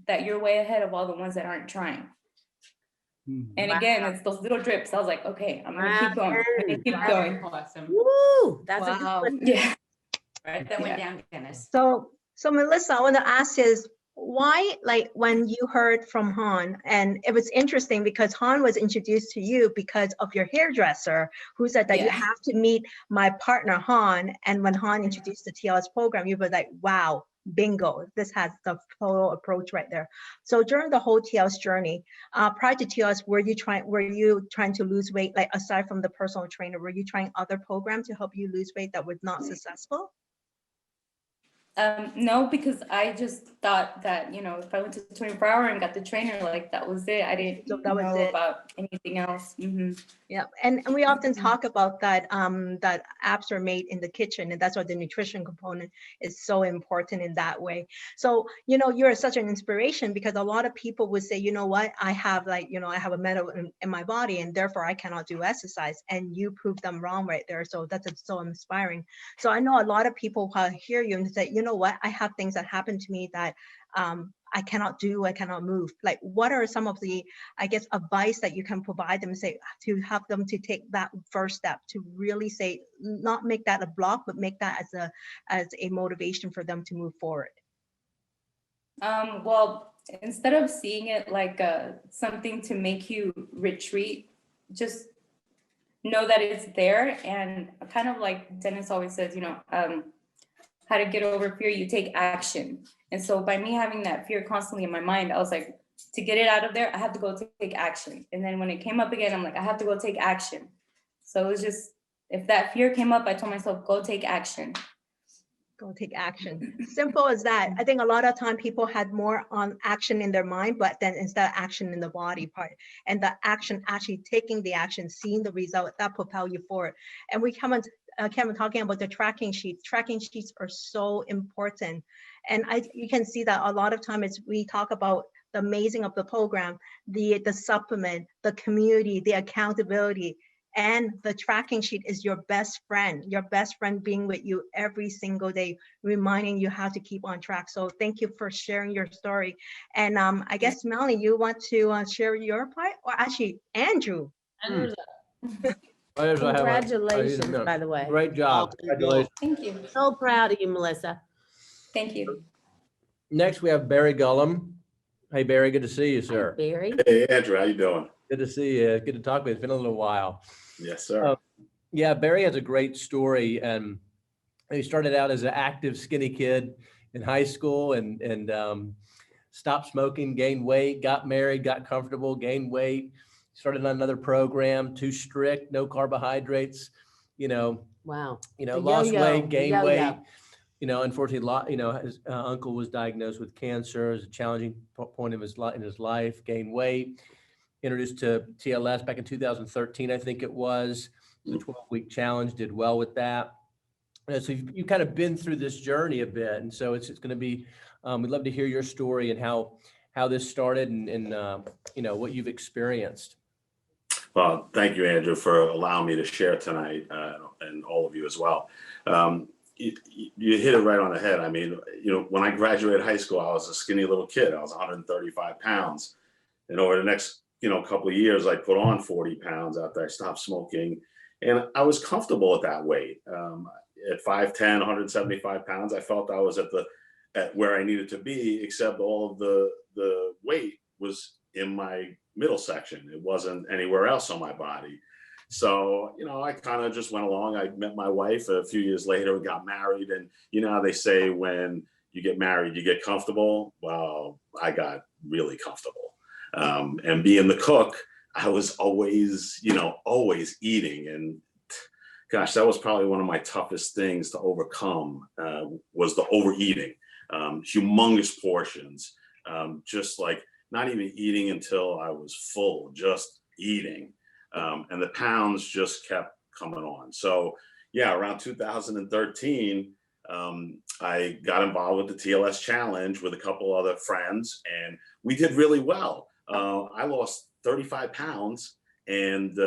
that you're way ahead of all the ones that aren't trying? And again, it's those little drips. I was like, okay, I'm gonna keep going. I'm gonna keep That's going. awesome. Woo, that's a good Wow. one. Yeah. Right, that went down, Dennis. So Melissa, I want to ask is why, like when you heard from Han, and it was interesting because Han was introduced to you because of your hairdresser who said that you Yeah. have to meet my partner Han. And when Han introduced the TLS program, you were like, wow, bingo, this has the total approach right there. So during the whole TLS journey, prior to TLS, were you trying to lose weight, like aside from the personal trainer, were you trying other programs to help you lose weight that was not successful? No, because I just thought that, you know, if I went to 24-hour and got the trainer, like that was it. I didn't So that was know it. about anything else. Yeah, and we often talk about that that apps are made in the kitchen, and that's why the nutrition component is so important in that way. So, you know, you're such an inspiration because a lot of people would say, you know what, I have like, you know, I have a metal in my body and therefore I cannot do exercise, and you prove them wrong right there. So that's so inspiring. So I know a lot of people hear you and say, you know what, I have things that happen to me that I cannot move. Like, what are some of the, I guess, advice that you can provide them, say, to help them to take that first step to really say, not make that a block, but make that as a motivation for them to move forward? Well, instead of seeing it like something to make you retreat, just know that it's there. And kind of like Dennis always says, you know, how to get over fear, you take action. And so by me having that fear constantly in my mind, I was like, to get it out of there, I have to go take action. And then when it came up again, I'm like, I have to go take action. So it was just, if that fear came up, I told myself, go take action. Go take action. Simple as that. I think a lot of time people had more on action in their mind, but then instead of action in the body part, and the action, actually taking the action, seeing the result, that propel you forward. And we come on, Kevin, talking about the tracking sheets. Tracking sheets are so important. And you can see that a lot of times we talk about the amazing of the program, the supplement, the community, the accountability, and the tracking sheet is your best friend being with you every single day, reminding you how to keep on track. So thank you for sharing your story. And I guess, Melanie, you want to share your part? Or actually, Andrew. Congratulations, by the way. Great job. Congratulations. Thank you. So proud of you, Melissa. Thank you. Next, we have Barry Gullum. Hey, Barry, good to see you, sir. Hi, Barry. Hey, Andrew, how you doing? Good to see you. Good to talk with you. It's been a little while. Yes, sir. Yeah, Barry has a great story, and he started out as an active, skinny kid in high school, and stopped smoking, gained weight, got married, got comfortable, gained weight, started on another program, too strict, no carbohydrates, Wow. Lost weight, gained weight. Yo-yo. Unfortunately, his uncle was diagnosed with cancer. It was a challenging point in his life, gained weight, introduced to TLS back in 2013, I think it was. The 12-week challenge, did well with that. And so you've kind of been through this journey a bit. And so it's going to be, we'd love to hear your story and how this started and what you've experienced. Well, thank you, Andrew, for allowing me to share tonight, and all of you as well. You hit it right on the head. I mean, when I graduated high school, I was a skinny little kid. I was 135 pounds. And over the next, couple of years, I put on 40 pounds after I stopped smoking. And I was comfortable at that weight. At 5'10", 175 pounds, I felt I was at where I needed to be, except all of the weight was in my middle section. It wasn't anywhere else on my body. So, I kind of just went along. I met my wife a few years later. We got married. And how they say when you get married, you get comfortable. Well, I got really comfortable. And being the cook, I was always, always eating. And gosh, that was probably one of my toughest things to overcome, was the overeating, humongous portions, just like not even eating until I was full, just eating. And the pounds just kept coming on. So yeah, around 2013, I got involved with the TLS challenge with a couple other friends, and we did really well. I lost 35 pounds, and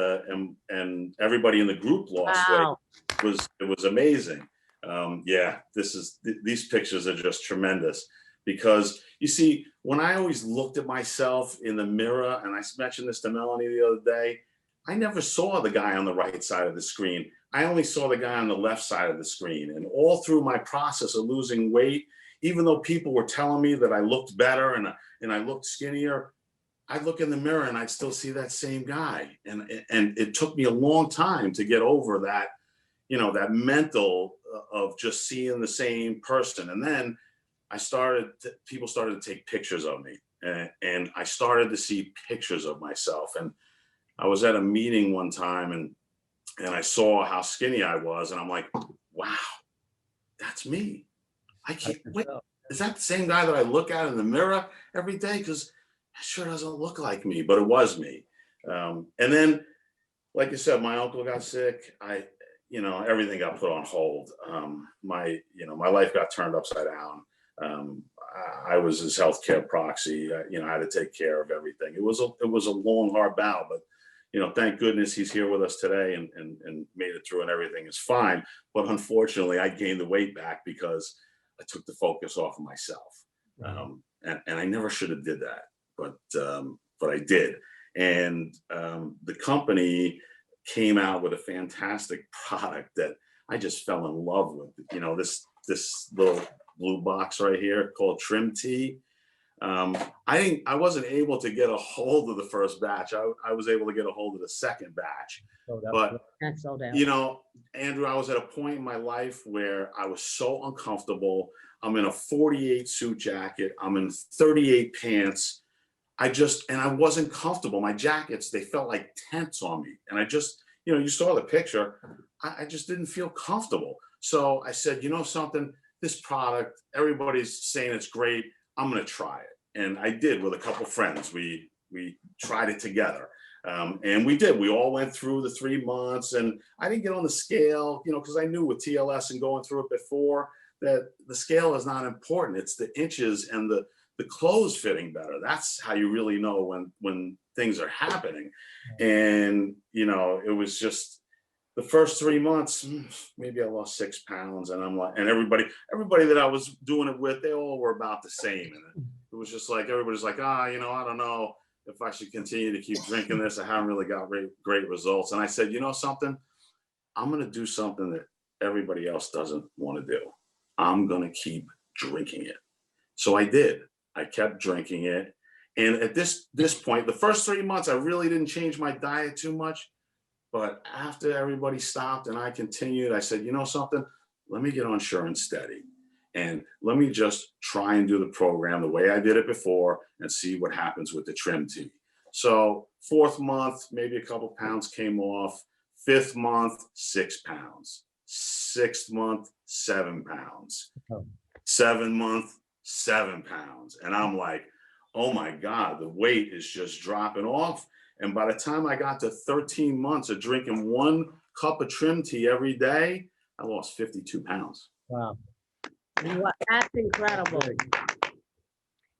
everybody in the group lost weight. It was amazing. Yeah, these pictures are just tremendous. because you see, when I always looked at myself in the mirror, and I mentioned this to Melanie the other day, I never saw the guy on the right side of the screen. I only saw the guy on the left side of the screen. And all through my process of losing weight, even though people were telling me that I looked better and I looked skinnier, I'd look in the mirror and I'd still see that same guy. And it took me a long time to get over that, that mental of just seeing the same person. And then people started to take pictures of me, and I started to see pictures of myself. And I was at a meeting one time and I saw how skinny I was, and I'm like, wow, that's me. I can't wait. Is that the same guy that I look at in the mirror every day? Because that sure doesn't look like me, but it was me. And then, like I said, my uncle got sick. Everything got put on hold. My life got turned upside down. I was his healthcare proxy. I had to take care of everything. It was a long, hard battle, but thank goodness he's here with us today and made it through, and everything is fine. But unfortunately, I gained the weight back because I took the focus off of myself. And I never should have did that, but I did. And the company came out with a fantastic product that I just fell in love with. This little blue box right here called Trim Tea. I wasn't able to get a hold of the first batch. I was able to get a hold of the second batch. But Andrew, I was at a point in my life where I was so uncomfortable. I'm in a 48 suit jacket. I'm in 38 pants. I wasn't comfortable. My jackets, they felt like tents on me. And I just, you saw the picture. I just didn't feel comfortable. So I said, something, this product, everybody's saying it's great. I'm going to try it. And I did with a couple friends. We tried it together. And we did. We all went through the 3 months, and I didn't get on the scale, because I knew with TLS and going through it before that the scale is not important. It's the inches and the clothes fitting better. That's how you really know when things are happening. And, it was just the first 3 months, maybe I lost 6 pounds, and I'm like, and everybody that I was doing it with, they all were about the same. And it was just like, everybody's like, I don't know if I should continue to keep drinking this. I haven't really got great results. And I said, something, I'm going to do something that everybody else doesn't want to do. I'm going to keep drinking it. So I did. I kept drinking it. And at this point, the first 3 months, I really didn't change my diet too much. But after everybody stopped and I continued, I said, something, let me get on Sure and Steady. And let me just try and do the program the way I did it before and see what happens with the Trim Tea. So 4th month, maybe a couple pounds came off. 5th month, 6 pounds. 6th month, 7 pounds. 7th month, 7 pounds. And I'm like, oh my God, the weight is just dropping off. And by the time I got to 13 months of drinking 1 cup of Trim Tea every day, I lost 52 pounds. Wow. That's incredible. And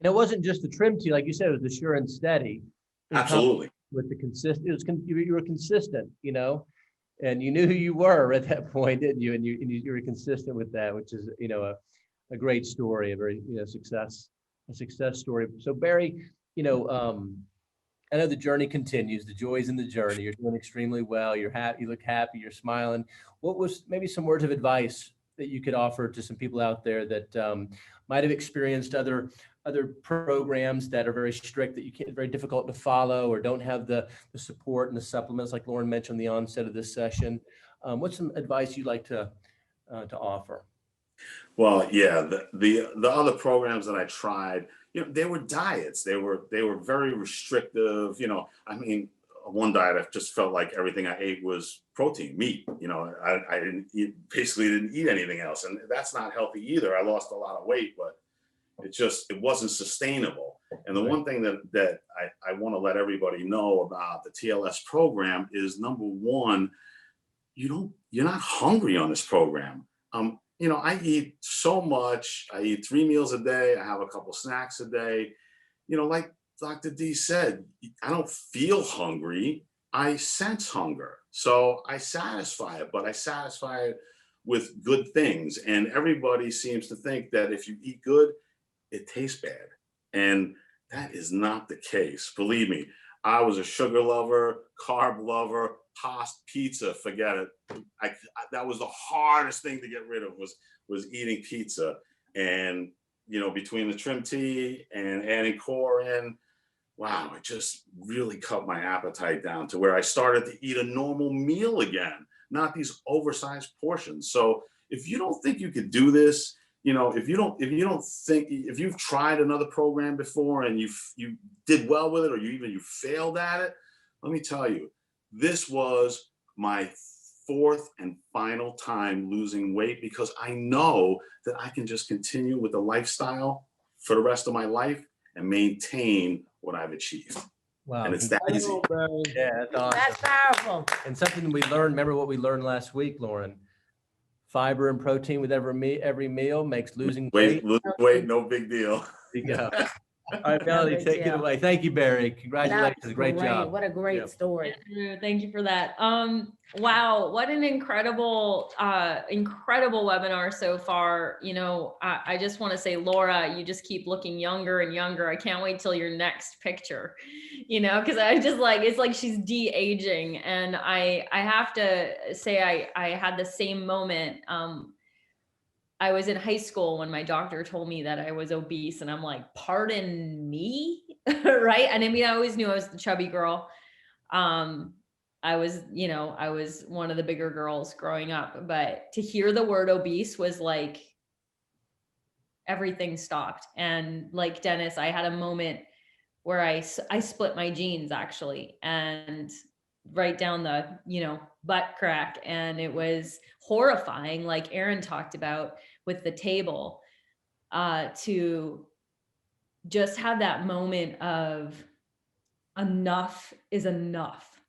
it wasn't just the Trim Tea, like you said, it was the Sure and Steady. Absolutely. With the consistent, you were consistent, and you knew who you were at that point, didn't you? And you were consistent with that, which is, a great story, a very, success story. So Barry, I know the journey continues, the joys in the journey. You're doing extremely well. You're happy, you look happy, you're smiling. What was maybe some words of advice that you could offer to some people out there that might have experienced other programs that are very strict, that you can't, very difficult to follow, or don't have the support and the supplements like Lauren mentioned the onset of this session? What's some advice you'd like to offer? Well, yeah, the other programs that I tried, they were diets. They were very restrictive. One diet, I just felt like everything I ate was protein, meat. I basically didn't eat anything else, and that's not healthy either. I lost a lot of weight, but it wasn't sustainable. And the one thing that I want to let everybody know about the TLS program is, number one, you're not hungry on this program. I eat so much. I eat 3 meals a day. I have a couple snacks a day. Like Dr. D said, I don't feel hungry. I sense hunger. So I satisfy it, but I satisfy it with good things. And everybody seems to think that if you eat good, it tastes bad. And that is not the case. Believe me, I was a sugar lover, carb lover, pasta, pizza, forget it. That was the hardest thing to get rid of was eating pizza. And, you know, between the trim tea and adding core in, wow, it just really cut my appetite down to where I started to eat a normal meal again, not these oversized portions. So if you don't think you could do this, you know, if you've tried another program before and you did well with it, or you failed at it, let me tell you, this was my fourth and final time losing weight, because I know that I can just continue with the lifestyle for the rest of my life and maintain what I've achieved. Wow. And it's that easy. Yeah, that's awesome. That's powerful. And something we learned, remember what we learned last week, Lauren? Fiber and protein with every meal makes losing weight. Losing weight, no big deal. There you go. All right, Melody, big take it deal. away. Thank you, Barry. Congratulations. That's Great job. What a great Yeah. story. Andrew, thank you for that. Wow, what an incredible webinar so far. You know, I just want to say, Laura, you just keep looking younger and younger. I can't wait till your next picture, you know, because I just it's like she's de-aging. And I have to say, I had the same moment. I was in high school when my doctor told me that I was obese, and I'm like, pardon me, right? And I mean, I always knew I was the chubby girl. I was one of the bigger girls growing up, but to hear the word obese was like, everything stopped. And like Dennis, I had a moment where I split my jeans actually, and right down the, butt crack. And it was horrifying, like Aaron talked about with the table, to just have that moment of enough is enough.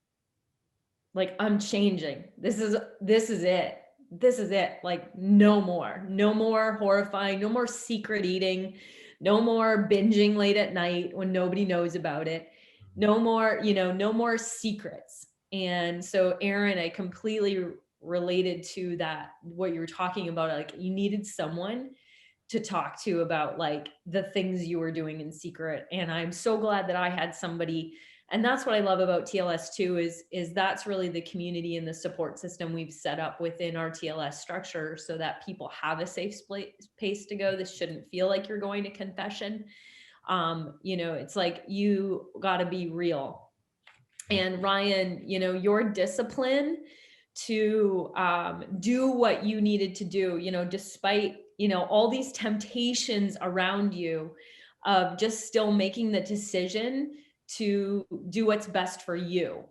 Like, I'm changing. This is it. This is it. Like, no more horrifying, no more secret eating, no more binging late at night when nobody knows about it. No more, no more secrets. And so, Aaron, I completely related to that, what you were talking about. Like, you needed someone to talk to about like the things you were doing in secret. And I'm so glad that I had somebody. And that's what I love about TLS too, is that's really the community and the support system we've set up within our TLS structure, so that people have a safe place to go. This shouldn't feel like you're going to confession. It's like, you got to be real. And Ryan, your discipline to do what you needed to do, despite, all these temptations around you, of just still making the decision to do what's best for you.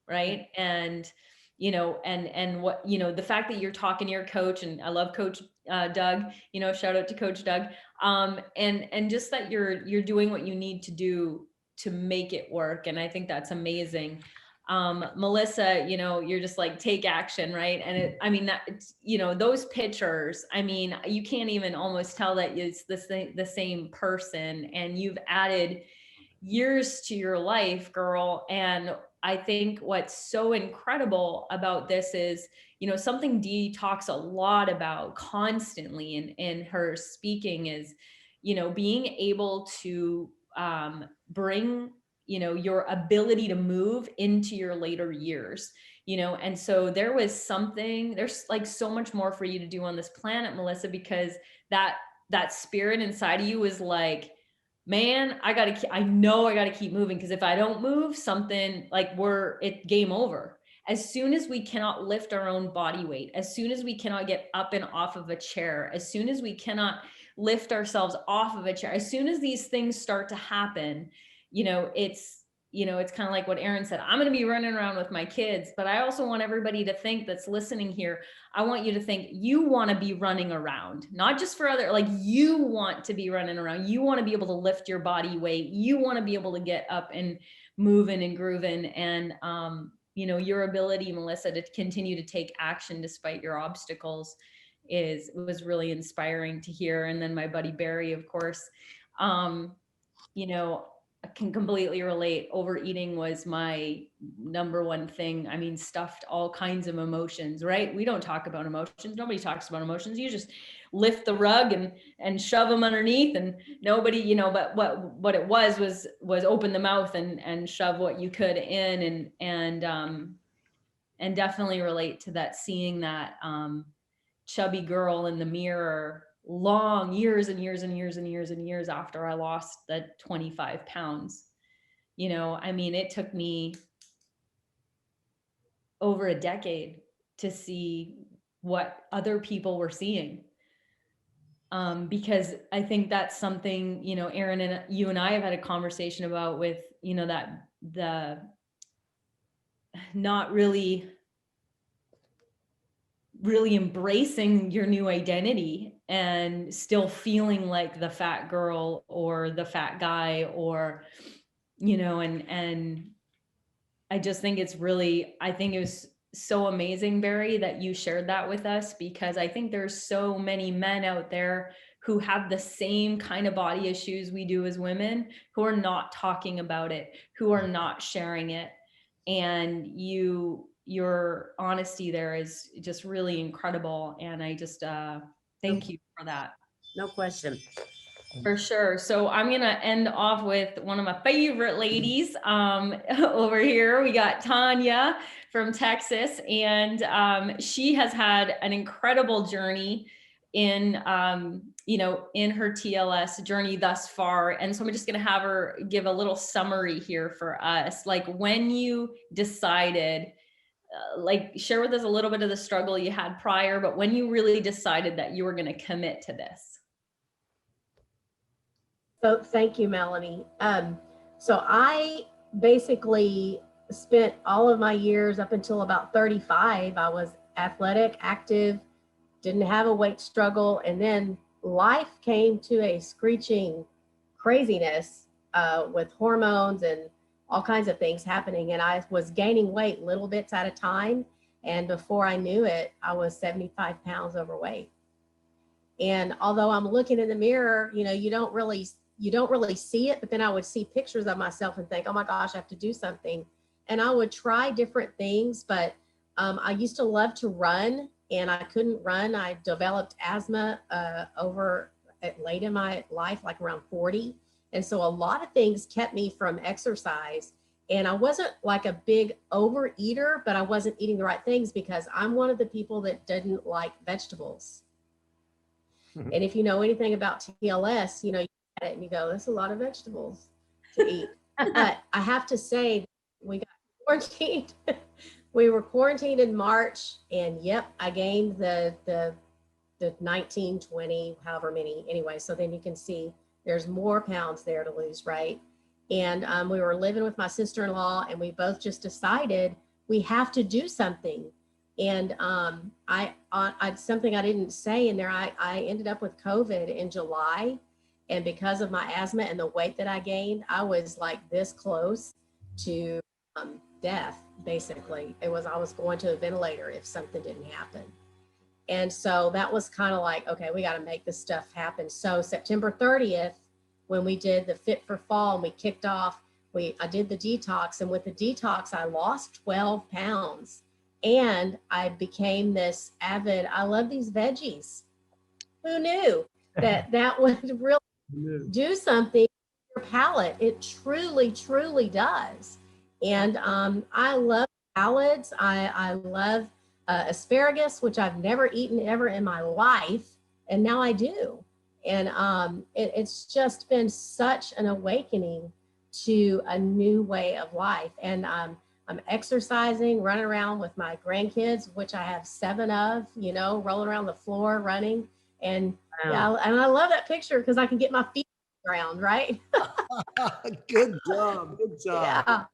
Right. And, and what, the fact that you're talking to your coach, and I love Coach Doug, shout out to Coach Doug. And just that you're doing what you need to do to make it work. And I think that's amazing. Melissa, you're just like, take action, right? And those pictures, you can't even almost tell that it's the same person, and you've added years to your life, girl. And I think what's so incredible about this is, something Dee talks a lot about constantly in her speaking is, being able to bring your ability to move into your later years, and so there's like so much more for you to do on this planet, Melissa, because that spirit inside of you is like, man, I know I gotta keep moving, because if I don't move, something like it's game over. As soon as we cannot lift our own body weight, as soon as we cannot get up and off of a chair, as soon as we cannot lift ourselves off of a chair, as soon as these things start to happen, it's kind of like what Aaron said, I'm going to be running around with my kids, but I also want everybody to think, that's listening here, I want you to think you want to be running around, not just for like you want to be running around. You want to be able to lift your body weight. You want to be able to get up and moving and grooving. And, your ability, Melissa, to continue to take action despite your obstacles was really inspiring to hear. And then my buddy Barry, of course, can completely relate. Overeating was my number one thing. I mean, stuffed all kinds of emotions, right? We don't talk about emotions. Nobody talks about emotions. You just lift the rug and shove them underneath, and nobody, you know, but what it was open the mouth and shove what you could in, and definitely relate to that, seeing that chubby girl in the mirror long years and years and years and years and years after I lost the 25 pounds. You know, I mean, it took me over a decade to see what other people were seeing. Because I think that's something, you know, Erin and you and I have had a conversation about with, you know, that the not really embracing your new identity and still feeling like the fat girl or the fat guy, or, you know, and I just think it's really, I think it was so amazing, Barry, that you shared that with us, because I think there's so many men out there who have the same kind of body issues we do as women, who are not talking about it, who are not sharing it. And your honesty there is just really incredible. And I just thank you for that. No question. For sure. So I'm going to end off with one of my favorite ladies over here. We got Tanya from Texas, and she has had an incredible journey in, you know, in her TLS journey thus far. And so I'm just going to have her give a little summary here for us. Like, when you decided, like, share with us a little bit of the struggle you had prior, but when you really decided that you were going to commit to this. So thank you, Melanie. So I basically spent all of my years up until about 35. I was athletic, active, didn't have a weight struggle. And then life came to a screeching craziness with hormones and all kinds of things happening. And I was gaining weight little bits at a time. And before I knew it, I was 75 pounds overweight. And although I'm looking in the mirror, you know, you don't really see it, but then I would see pictures of myself and think, oh my gosh, I have to do something. And I would try different things, but I used to love to run, and I couldn't run. I developed asthma late in my life, like around 40. And so a lot of things kept me from exercise. And I wasn't like a big overeater, but I wasn't eating the right things because I'm one of the people that didn't like vegetables. Mm-hmm. And if you know anything about TLS, you know, you at it and you go, there's a lot of vegetables to eat. But I have to say, we got quarantined. We were quarantined in March, and yep, I gained the 19, 20, however many. Anyway, so then you can see there's more pounds there to lose, right? And we were living with my sister-in-law, and we both just decided we have to do something. And I something I didn't say in there, I ended up with COVID in July. And because of my asthma and the weight that I gained, I was like this close to death, basically. I was going to a ventilator if something didn't happen. And so that was kind of like, okay, we got to make this stuff happen. So September 30th, when we did the Fit for Fall, and we kicked off, I did the detox. And with the detox, I lost 12 pounds. And I became this avid, I love these veggies. Who knew that would really do something for your palate? It truly, truly does. And I love salads. I love asparagus, which I've never eaten ever in my life. And now I do. And it's just been such an awakening to a new way of life. And I'm exercising, running around with my grandkids, which I have 7 of, you know, rolling around the floor, running. And wow. Yeah, and I love that picture because I can get my feet on the ground, right? Good job. Good job.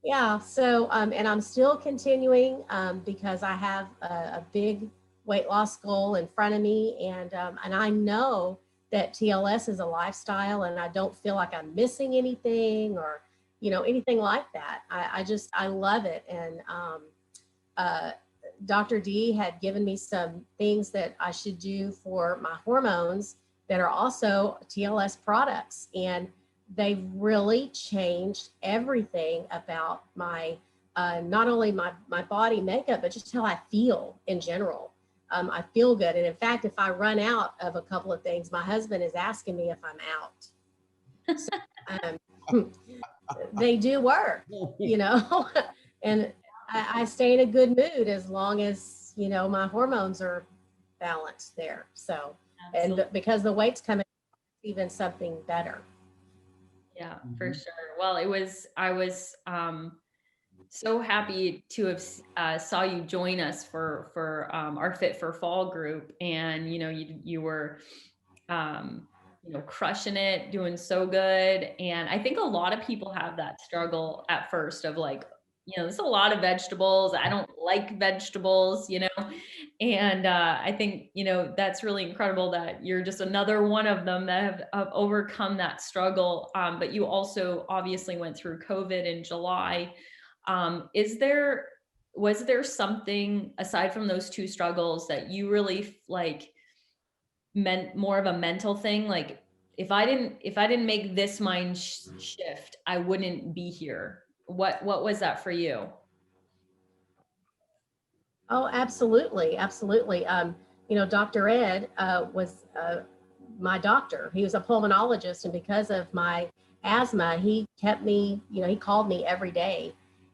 Yeah. So, and I'm still continuing because I have a big weight loss goal in front of me. And I know that TLS is a lifestyle, and I don't feel like I'm missing anything or, you know, anything like that. I love it. And Dr. D had given me some things that I should do for my hormones that are also TLS products. And they really changed everything about my, not only my body makeup, but just how I feel in general. I feel good. And in fact, if I run out of a couple of things, my husband is asking me if I'm out. So, they do work, you know, and I stay in a good mood as long as, you know, my hormones are balanced there. So, Absolutely. and because the weight's coming, even something better. Yeah, for sure. Well, I was so happy to have saw you join us for our Fit for Fall group, and you know you were you know, crushing it, doing so good. And I think a lot of people have that struggle at first of like, you know, there's a lot of vegetables. I don't like vegetables, you know, and I think, you know, that's really incredible that you're just another one of them that have overcome that struggle. But you also obviously went through COVID in July. Was there something aside from those two struggles that you really like meant more of a mental thing? Like if I didn't make this mind shift, I wouldn't be here. What was that for you? Oh, absolutely. Absolutely. You know, Dr. Ed was my doctor. He was a pulmonologist. And because of my asthma, he kept me, you know, he called me every day.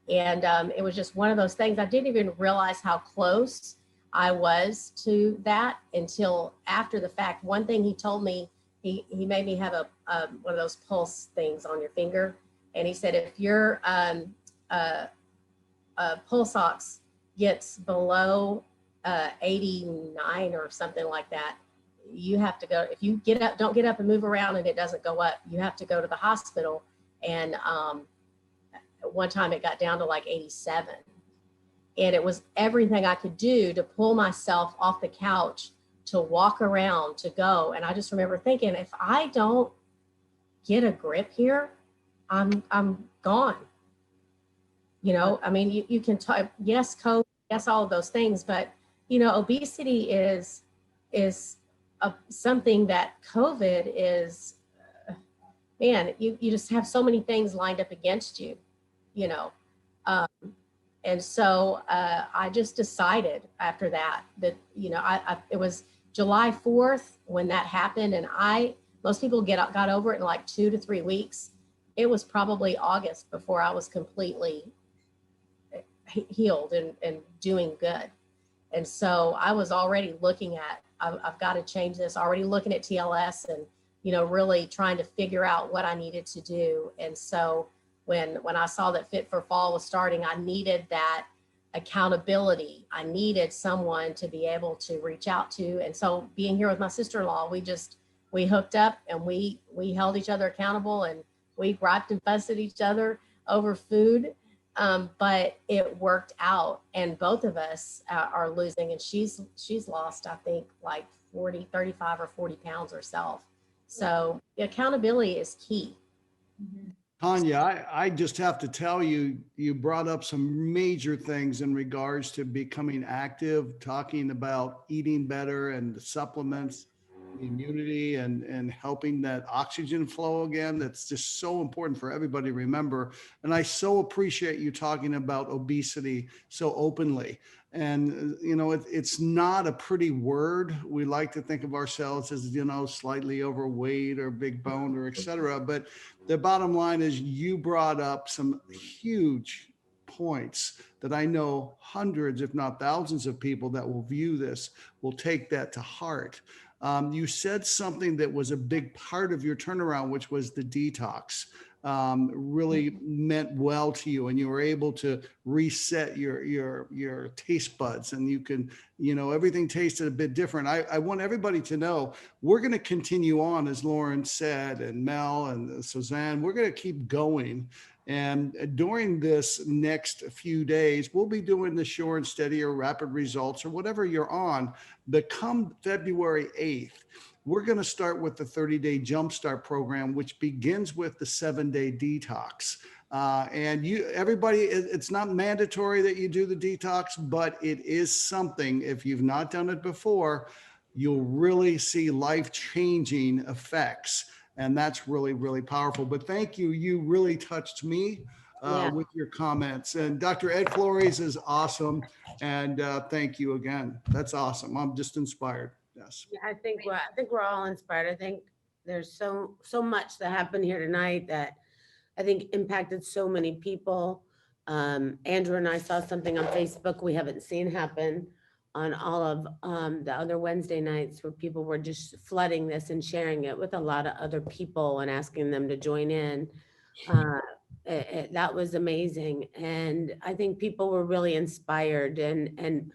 And it was just one of those things. I didn't even realize how close I was to that until after the fact. One thing he told me, he made me have one of those pulse things on your finger. And he said, if your pulse ox gets below 89 or something like that, you have to go. If you get up, don't get up and move around and it doesn't go up, you have to go to the hospital. And one time it got down to like 87. And it was everything I could do to pull myself off the couch, to walk around, to go. And I just remember thinking, if I don't get a grip here, I'm gone. You know, I mean, you can talk, yes, COVID, yes, all of those things, but you know, obesity is something that COVID is, man, you just have so many things lined up against you, you know. And so I just decided after that, you know, it was July 4th when that happened. And most people got over it in like 2 to 3 weeks. It was probably August before I was completely healed and doing good. And so I was already looking at, I've got to change this, already looking at TLS and, you know, really trying to figure out what I needed to do. And so when I saw that Fit for Fall was starting, I needed that accountability. I needed someone to be able to reach out to. And so being here with my sister-in-law, we hooked up and we held each other accountable, and we griped and fussed at each other over food. But it worked out, and both of us are losing, and she's lost, I think, like 35 or 40 pounds herself. So accountability is key. Mm-hmm. Tanya, I just have to tell you, you brought up some major things in regards to becoming active, talking about eating better and the supplements, immunity, and helping that oxygen flow again. That's just so important for everybody to remember. And I so appreciate you talking about obesity so openly. And, you know, it's not a pretty word. We like to think of ourselves as, you know, slightly overweight or big boned or et cetera. But the bottom line is you brought up some huge points that I know hundreds, if not thousands of people that will view this will take that to heart. You said something that was a big part of your turnaround, which was the detox. Really meant well to you, and you were able to reset your taste buds, and you can, you know, everything tasted a bit different. I want everybody to know we're going to continue on, as Lauren said, and Mel and Suzanne, we're going to keep going. And during this next few days, we'll be doing the Sure and Steady or Rapid Results or whatever you're on. But come February 8th, we're going to start with the 30-day Jumpstart program, which begins with the 7-day detox. And everybody, it's not mandatory that you do the detox, but it is something, if you've not done it before, you'll really see life-changing effects. And that's really, really powerful. But thank you. You really touched me Yeah. with your comments. And Dr. Ed Flores is awesome. And thank you again. That's awesome. I'm just inspired. Yes. Yeah, I think we're all inspired. I think there's so much that happened here tonight that I think impacted so many people. Andrew and I saw something on Facebook we haven't seen happen on all of the other Wednesday nights, where people were just flooding this and sharing it with a lot of other people and asking them to join in. That was amazing. And I think people were really inspired and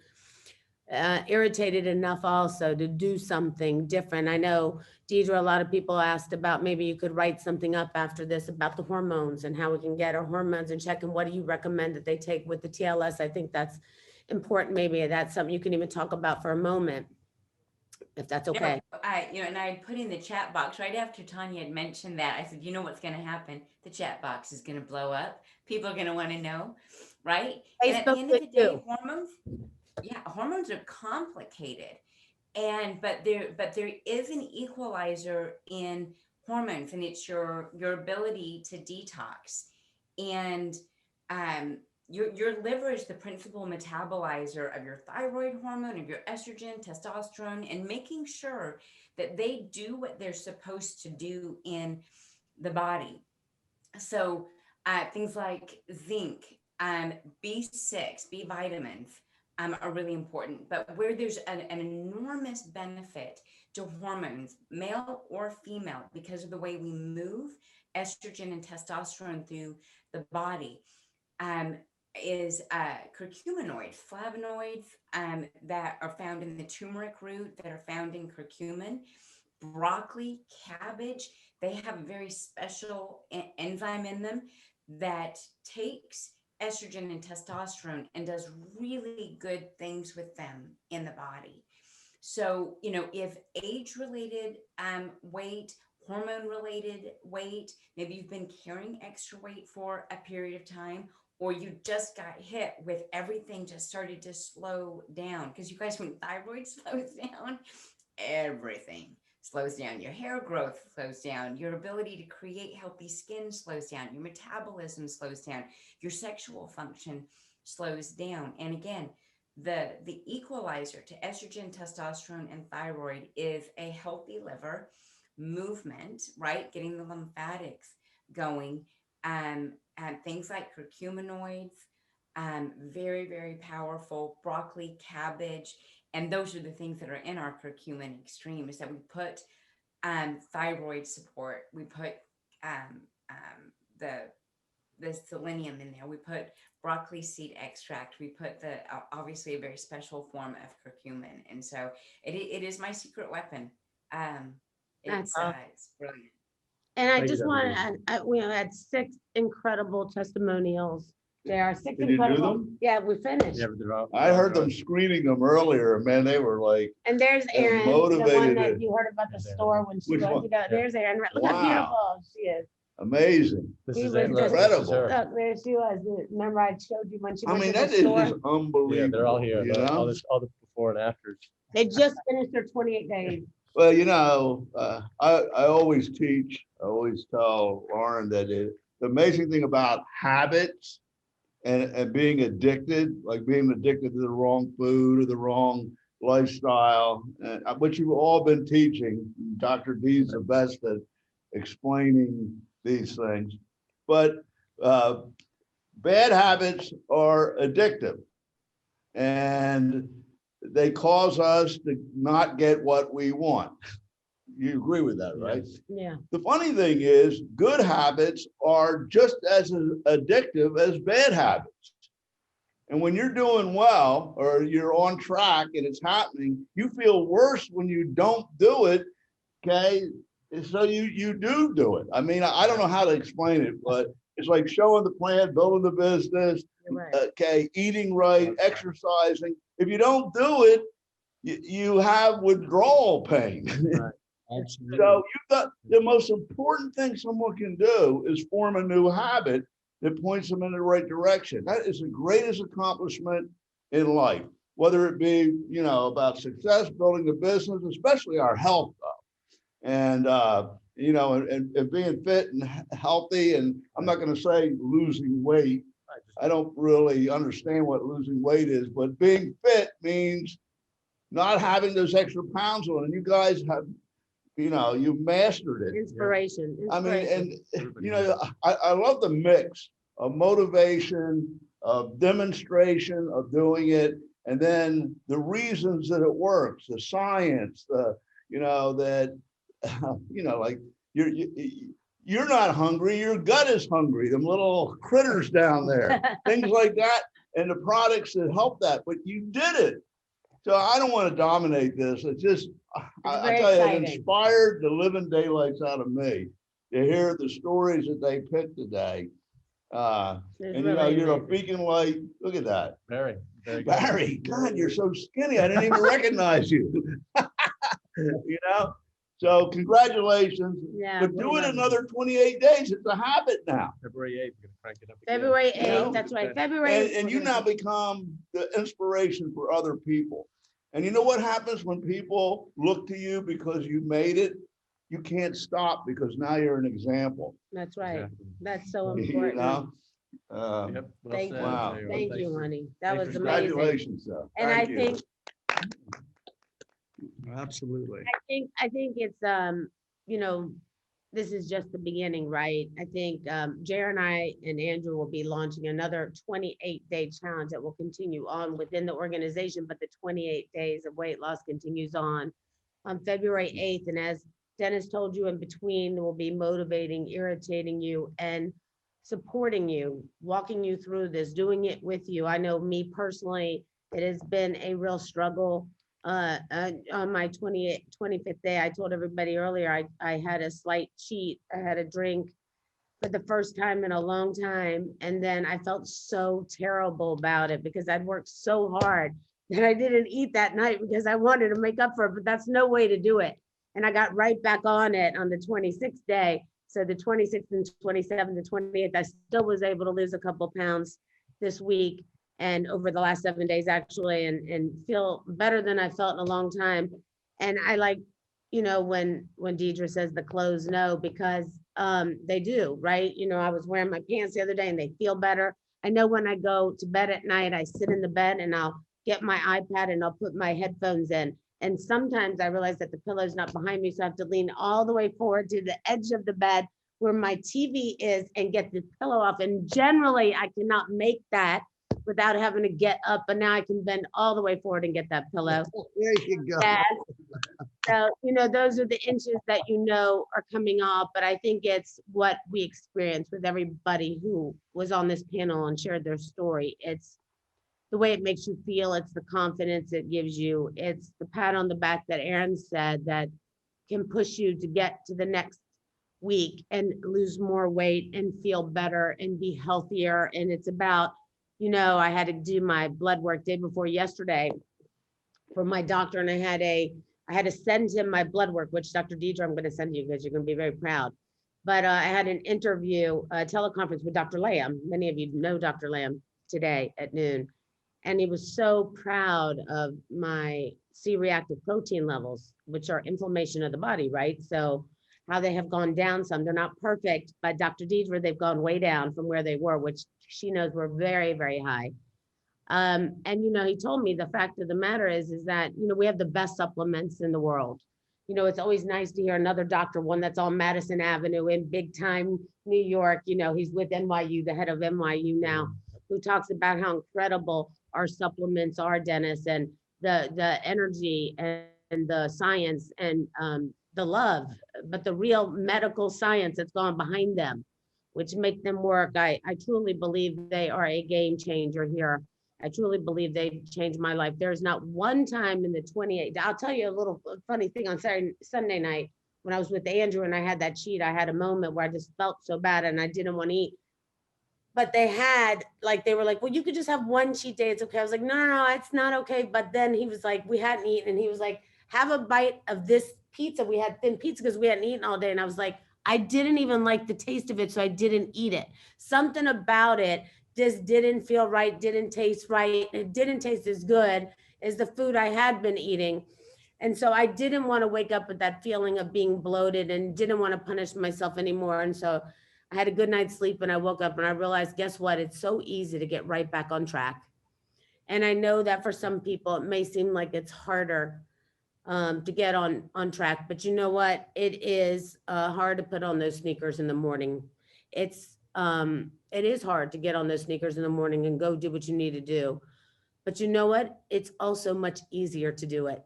irritated enough also to do something different. I know, Deidre, a lot of people asked about maybe you could write something up after this about the hormones and how we can get our hormones in check, and what do you recommend that they take with the TLS? I think that's important. Maybe that's something you can even talk about for a moment, if that's okay. And I put in the chat box right after Tanya had mentioned that. I said, you know what's going to happen? The chat box is going to blow up. People are going to want to know, right? And at the end of the day, hormones are complicated, but there is an equalizer in hormones, and it's your ability to detox. And your liver is the principal metabolizer of your thyroid hormone, of your estrogen, testosterone, and making sure that they do what they're supposed to do in the body. So things like zinc, B6, B vitamins are really important. But where there's an enormous benefit to hormones, male or female, because of the way we move estrogen and testosterone through the body, is curcuminoids, flavonoids that are found in the turmeric root, that are found in curcumin, broccoli, cabbage. They have a very special enzyme in them that takes estrogen and testosterone and does really good things with them in the body. So, if age-related weight, hormone-related weight, maybe you've been carrying extra weight for a period of time, or you just got hit with everything just started to slow down. Because you guys, when thyroid slows down, everything slows down. Your hair growth slows down. Your ability to create healthy skin slows down. Your metabolism slows down. Your sexual function slows down. And again, the equalizer to estrogen, testosterone, and thyroid is a healthy liver, movement, right? Getting the lymphatics going, and things like curcuminoids, very, very powerful, broccoli, cabbage. And those are the things that are in our curcumin extreme, is that we put thyroid support, we put the selenium in there, we put broccoli seed extract, we put the obviously a very special form of curcumin. And so it is my secret weapon. It's brilliant. And I just want to add, we had 6 incredible testimonials. There are 6 Did you do incredible. them? Yeah, we finished. I heard them screening them earlier. Man, they were like. And there's Erin, the motivated one that it. you heard about the store when she Which went one? to go. There's Erin. Look how Wow. beautiful she is. Amazing. This We is were it. Look, just- this is her. Look, there she was. Remember I showed you when she I went mean, to the that is store? just unbelievable. Yeah, they're all here. you All know? the before and afters. They just finished their 28 days. Well, I always teach, I always tell Lauren that the amazing thing about habits and being addicted, like being addicted to the wrong food or the wrong lifestyle, which you've all been teaching. Dr. D's the best at explaining these things. But bad habits are addictive, and they cause us to not get what we want. You agree with that, right? Yeah. The funny thing is, good habits are just as addictive as bad habits. And when you're doing well, or you're on track and it's happening, you feel worse when you don't do it. Okay. So you do it. I mean, I don't know how to explain it, but it's like showing the plan, building the business, Right. okay, eating right, exercising. If you don't do it, you have withdrawal pain. Right. So you've got the most important thing someone can do is form a new habit that points them in the right direction. That is the greatest accomplishment in life, whether it be, about success, building a business, especially our health, though. And, you know, and being fit and healthy. And I'm not going to say losing weight. I don't really understand what losing weight is, but being fit means not having those extra pounds on. And you guys have, you know, you've mastered it. Inspiration. I mean, inspiration. and you know, I love the mix of motivation, of demonstration, of doing it, and then the reasons that it works, the science, the, you know, that, you know, like you're not hungry, your gut is hungry, them little critters down there, things like that, and the products that help that, but you did it. So I don't want to dominate this. It's just, I tell you, it inspired the living daylights out of me to hear the stories that they picked today. And you know, you're a beacon light. Look at that. Very Barry, God, you're so skinny. I didn't even recognize you. You know, so congratulations. Yeah, but do it another 28 days. It's a habit now. February 8th, we're gonna crank it up again. February 8th, You know? that's right. February 8th. And you now become the inspiration for other people. And you know what happens when people look to you because you made it? You can't stop because now you're an example. That's right. Exactly. That's so You important. know? Yep, well Thank said. you. Wow. Thank you, honey. That Thank was you. amazing. Congratulations, though. And Thank you. Absolutely. I think it's, you know, this is just the beginning, right? I think Jer and I and Andrew will be launching another 28-day challenge that will continue on within the organization, but the 28 days of weight loss continues on February 8th. And as Dennis told you, in between, we'll be motivating, irritating you, and supporting you, walking you through this, doing it with you. I know me personally, it has been a real struggle. On my 25th day, I told everybody earlier, I had a slight cheat. I had a drink for the first time in a long time. And then I felt so terrible about it because I'd worked so hard that I didn't eat that night because I wanted to make up for it, but that's no way to do it. And I got right back on it on the 26th day. So the 26th and 27th and 28th, I still was able to lose a couple pounds this week and over the last 7 days actually, and feel better than I felt in a long time. And I like, you know, when Deidre says the clothes no, because they do, right? You know, I was wearing my pants the other day and they feel better. I know when I go to bed at night, I sit in the bed and I'll get my iPad and I'll put my headphones in. And sometimes I realize that the pillow's not behind me, so I have to lean all the way forward to the edge of the bed where my TV is and get the pillow off. And generally I cannot make that without having to get up, but now I can bend all the way forward and get that pillow. There you go. Yes. So, you know, those are the inches that you know are coming off, but I think it's what we experienced with everybody who was on this panel and shared their story. It's the way it makes you feel, it's the confidence it gives you, it's the pat on the back that Aaron said that can push you to get to the next week and lose more weight and feel better and be healthier. And it's about, you know, I had to do my blood work day before yesterday for my doctor, and I had to send him my blood work, which Dr. Deidre, I'm going to send you because you're going to be very proud. But I had an interview, a teleconference with Dr. Lamb. Many of you know Dr. Lamb today at noon. And he was so proud of my C-reactive protein levels, which are inflammation of the body, right? So how they have gone down some. They're not perfect, but Dr. Deidre, they've gone way down from where they were, which she knows were very, very high. And, you know, he told me the fact of the matter is that, you know, we have the best supplements in the world. You know, it's always nice to hear another doctor, one that's on Madison Avenue in big time New York. You know, he's with NYU, the head of NYU now, who talks about how incredible our supplements are, Dennis, and the energy and the science and the love, but the real medical science that's gone behind them, which make them work. I truly believe they are a game changer here. I truly believe they've changed my life. There's not one time in the 28, I'll tell you a little funny thing on Sunday night, when I was with Andrew and I had that cheat, I had a moment where I just felt so bad and I didn't want to eat. But they were like, well, you could just have one cheat day. It's okay. I was like, no, it's not okay. But then he was like, we hadn't eaten. And he was like, have a bite of this pizza. We had thin pizza because we hadn't eaten all day. And I was like, I didn't even like the taste of it. So I didn't eat it. Something about it just didn't feel right, didn't taste right. It didn't taste as good as the food I had been eating. And so I didn't want to wake up with that feeling of being bloated and didn't want to punish myself anymore. And so I had a good night's sleep and I woke up and I realized, guess what? It's so easy to get right back on track. And I know that for some people, it may seem like it's harder to get on track, but you know what? It is hard to put on those sneakers in the morning. It is hard to get on those sneakers in the morning and go do what you need to do. But you know what? It's also much easier to do it.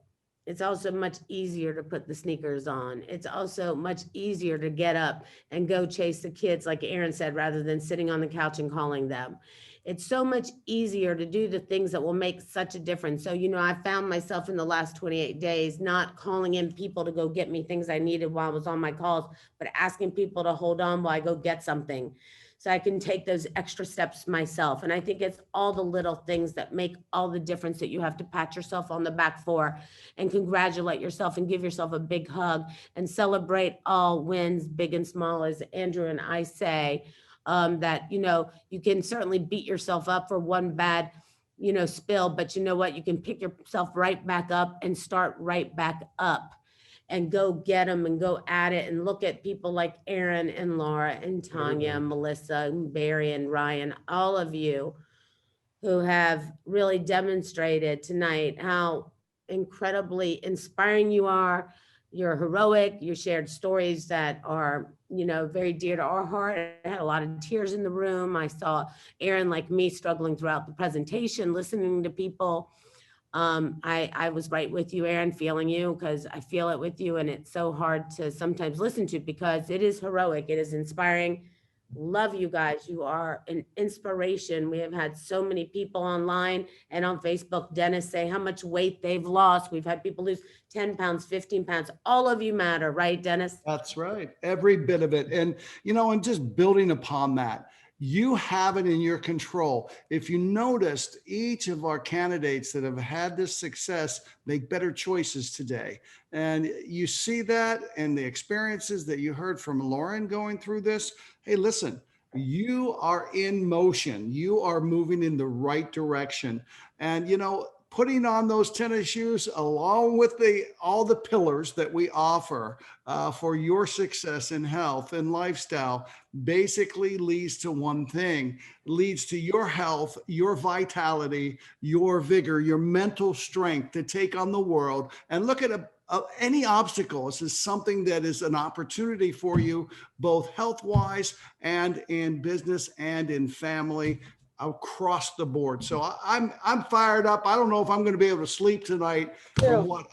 It's also much easier to put the sneakers on. It's also much easier to get up and go chase the kids, like Aaron said, rather than sitting on the couch and calling them. It's so much easier to do the things that will make such a difference. So, you know, I found myself in the last 28 days, not calling in people to go get me things I needed while I was on my calls, but asking people to hold on while I go get something, so I can take those extra steps myself. And I think it's all the little things that make all the difference that you have to pat yourself on the back for and congratulate yourself and give yourself a big hug and celebrate all wins, big and small, as Andrew and I say, that, you know, you can certainly beat yourself up for one bad, you know, spill, but you know what? You can pick yourself right back up and start right back up and go get them and go at it and look at people like Aaron and Laura and Tanya, and Melissa and Barry and Ryan, all of you who have really demonstrated tonight how incredibly inspiring you are. You're heroic. You shared stories that are, you know, very dear to our heart. I had a lot of tears in the room. I saw Aaron, like me, struggling throughout the presentation, listening to people. I was right with you, Aaron, feeling you, because I feel it with you. And it's so hard to sometimes listen to because it is heroic. It is inspiring. Love you guys. You are an inspiration. We have had so many people online and on Facebook, Dennis, say how much weight they've lost. We've had people lose 10 pounds, 15 pounds. All of you matter, right, Dennis? That's right. Every bit of it. And, you know, and just building upon that, you have it in your control. If you noticed, each of our candidates that have had this success make better choices today. And you see that in the experiences that you heard from Lauren going through this. Hey, listen, you are in motion. You are moving in the right direction. And, you know, putting on those tennis shoes along with all the pillars that we offer for your success in health and lifestyle basically leads to one thing, leads to your health, your vitality, your vigor, your mental strength to take on the world and look at any obstacle. This is something that is an opportunity for you, both health-wise and in business and in family, across the board. So I'm fired up. I don't know if I'm going to be able to sleep tonight from what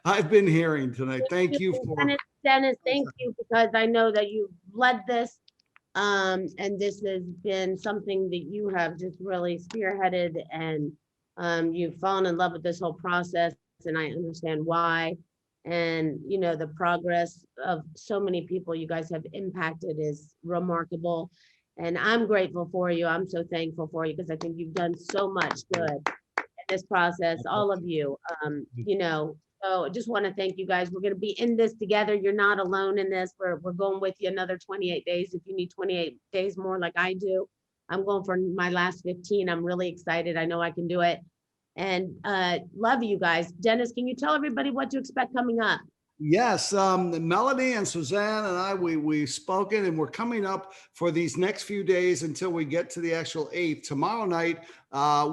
I've been hearing tonight. Thank you for Dennis, thank you, because I know that you led this. And this has been something that you have just really spearheaded, and you've fallen in love with this whole process, and I understand why. And, you know, the progress of so many people you guys have impacted is remarkable. And I'm grateful for you. I'm so thankful for you because I think you've done so much good in this process, all of you. You know, so I just want to thank you guys. We're going to be in this together. You're not alone in this. We're going with you another 28 days. If you need 28 days more like I do, I'm going for my last 15. I'm really excited. I know I can do it. And love you guys. Dennis, can you tell everybody what to expect coming up? Yes, Melanie and Suzanne and I, we've spoken, and we're coming up for these next few days until we get to the actual 8th. Tomorrow night,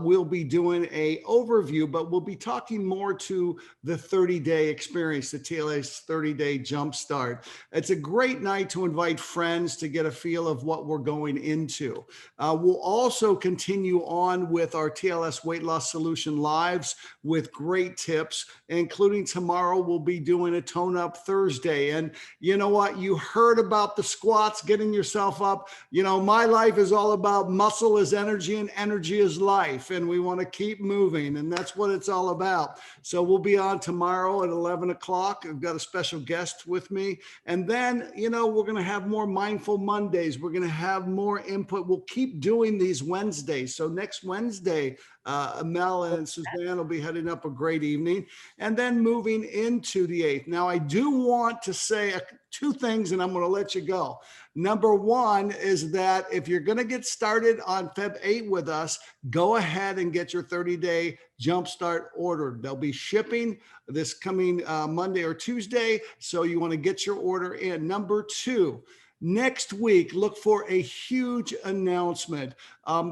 we'll be doing a overview, but we'll be talking more to the 30-day experience, the TLS 30-day jumpstart. It's a great night to invite friends to get a feel of what we're going into. We'll also continue on with our TLS Weight Loss Solution Lives with great tips, including tomorrow we'll be doing a Tone Up Thursday. And you know what? You heard about the squats, getting yourself up. You know, my life is all about muscle is energy and energy is life. And we want to keep moving. And that's what it's all about. So we'll be on tomorrow at 11 o'clock. I've got a special guest with me. And then, you know, we're going to have more Mindful Mondays. We're going to have more input. We'll keep doing these Wednesdays. So next Wednesday, Mel and Suzanne will be heading up a great evening, and then moving into the 8th. Now, I do want to say two things, and I'm going to let you go. Number one is that if you're going to get started on Feb 8 with us, go ahead and get your 30-day jumpstart ordered. They'll be shipping this coming Monday or Tuesday, so you want to get your order in. Number two, next week, look for a huge announcement.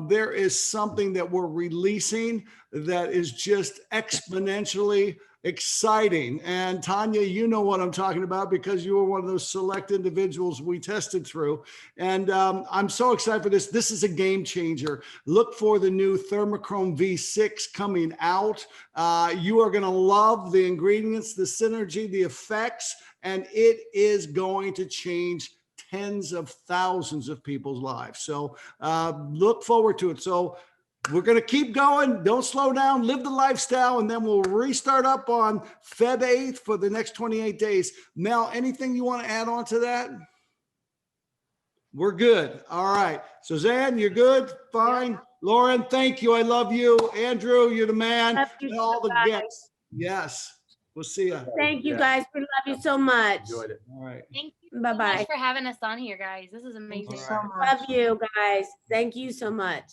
There is something that we're releasing that is just exponentially exciting. And Tanya, you know what I'm talking about because you were one of those select individuals we tested through. And I'm so excited for this. This is a game changer. Look for the new Thermochrome V6 coming out. You are going to love the ingredients, the synergy, the effects, and it is going to change tens of thousands of people's lives. So look forward to it. So we're going to keep going. Don't slow down. Live the lifestyle. And then we'll restart up on Feb 8th for the next 28 days. Mel, anything you want to add on to that? We're good. All right. Suzanne, you're good? Fine. Yeah. Lauren, thank you. I love you. Andrew, you're the man. And all the guests. Yes. We'll see you. Thank you, guys. We love you so much. Enjoyed it. All right. Thank you Bye-bye. so much for having us on here, guys. This is amazing. Thank you so much. Love you guys. Thank you so much.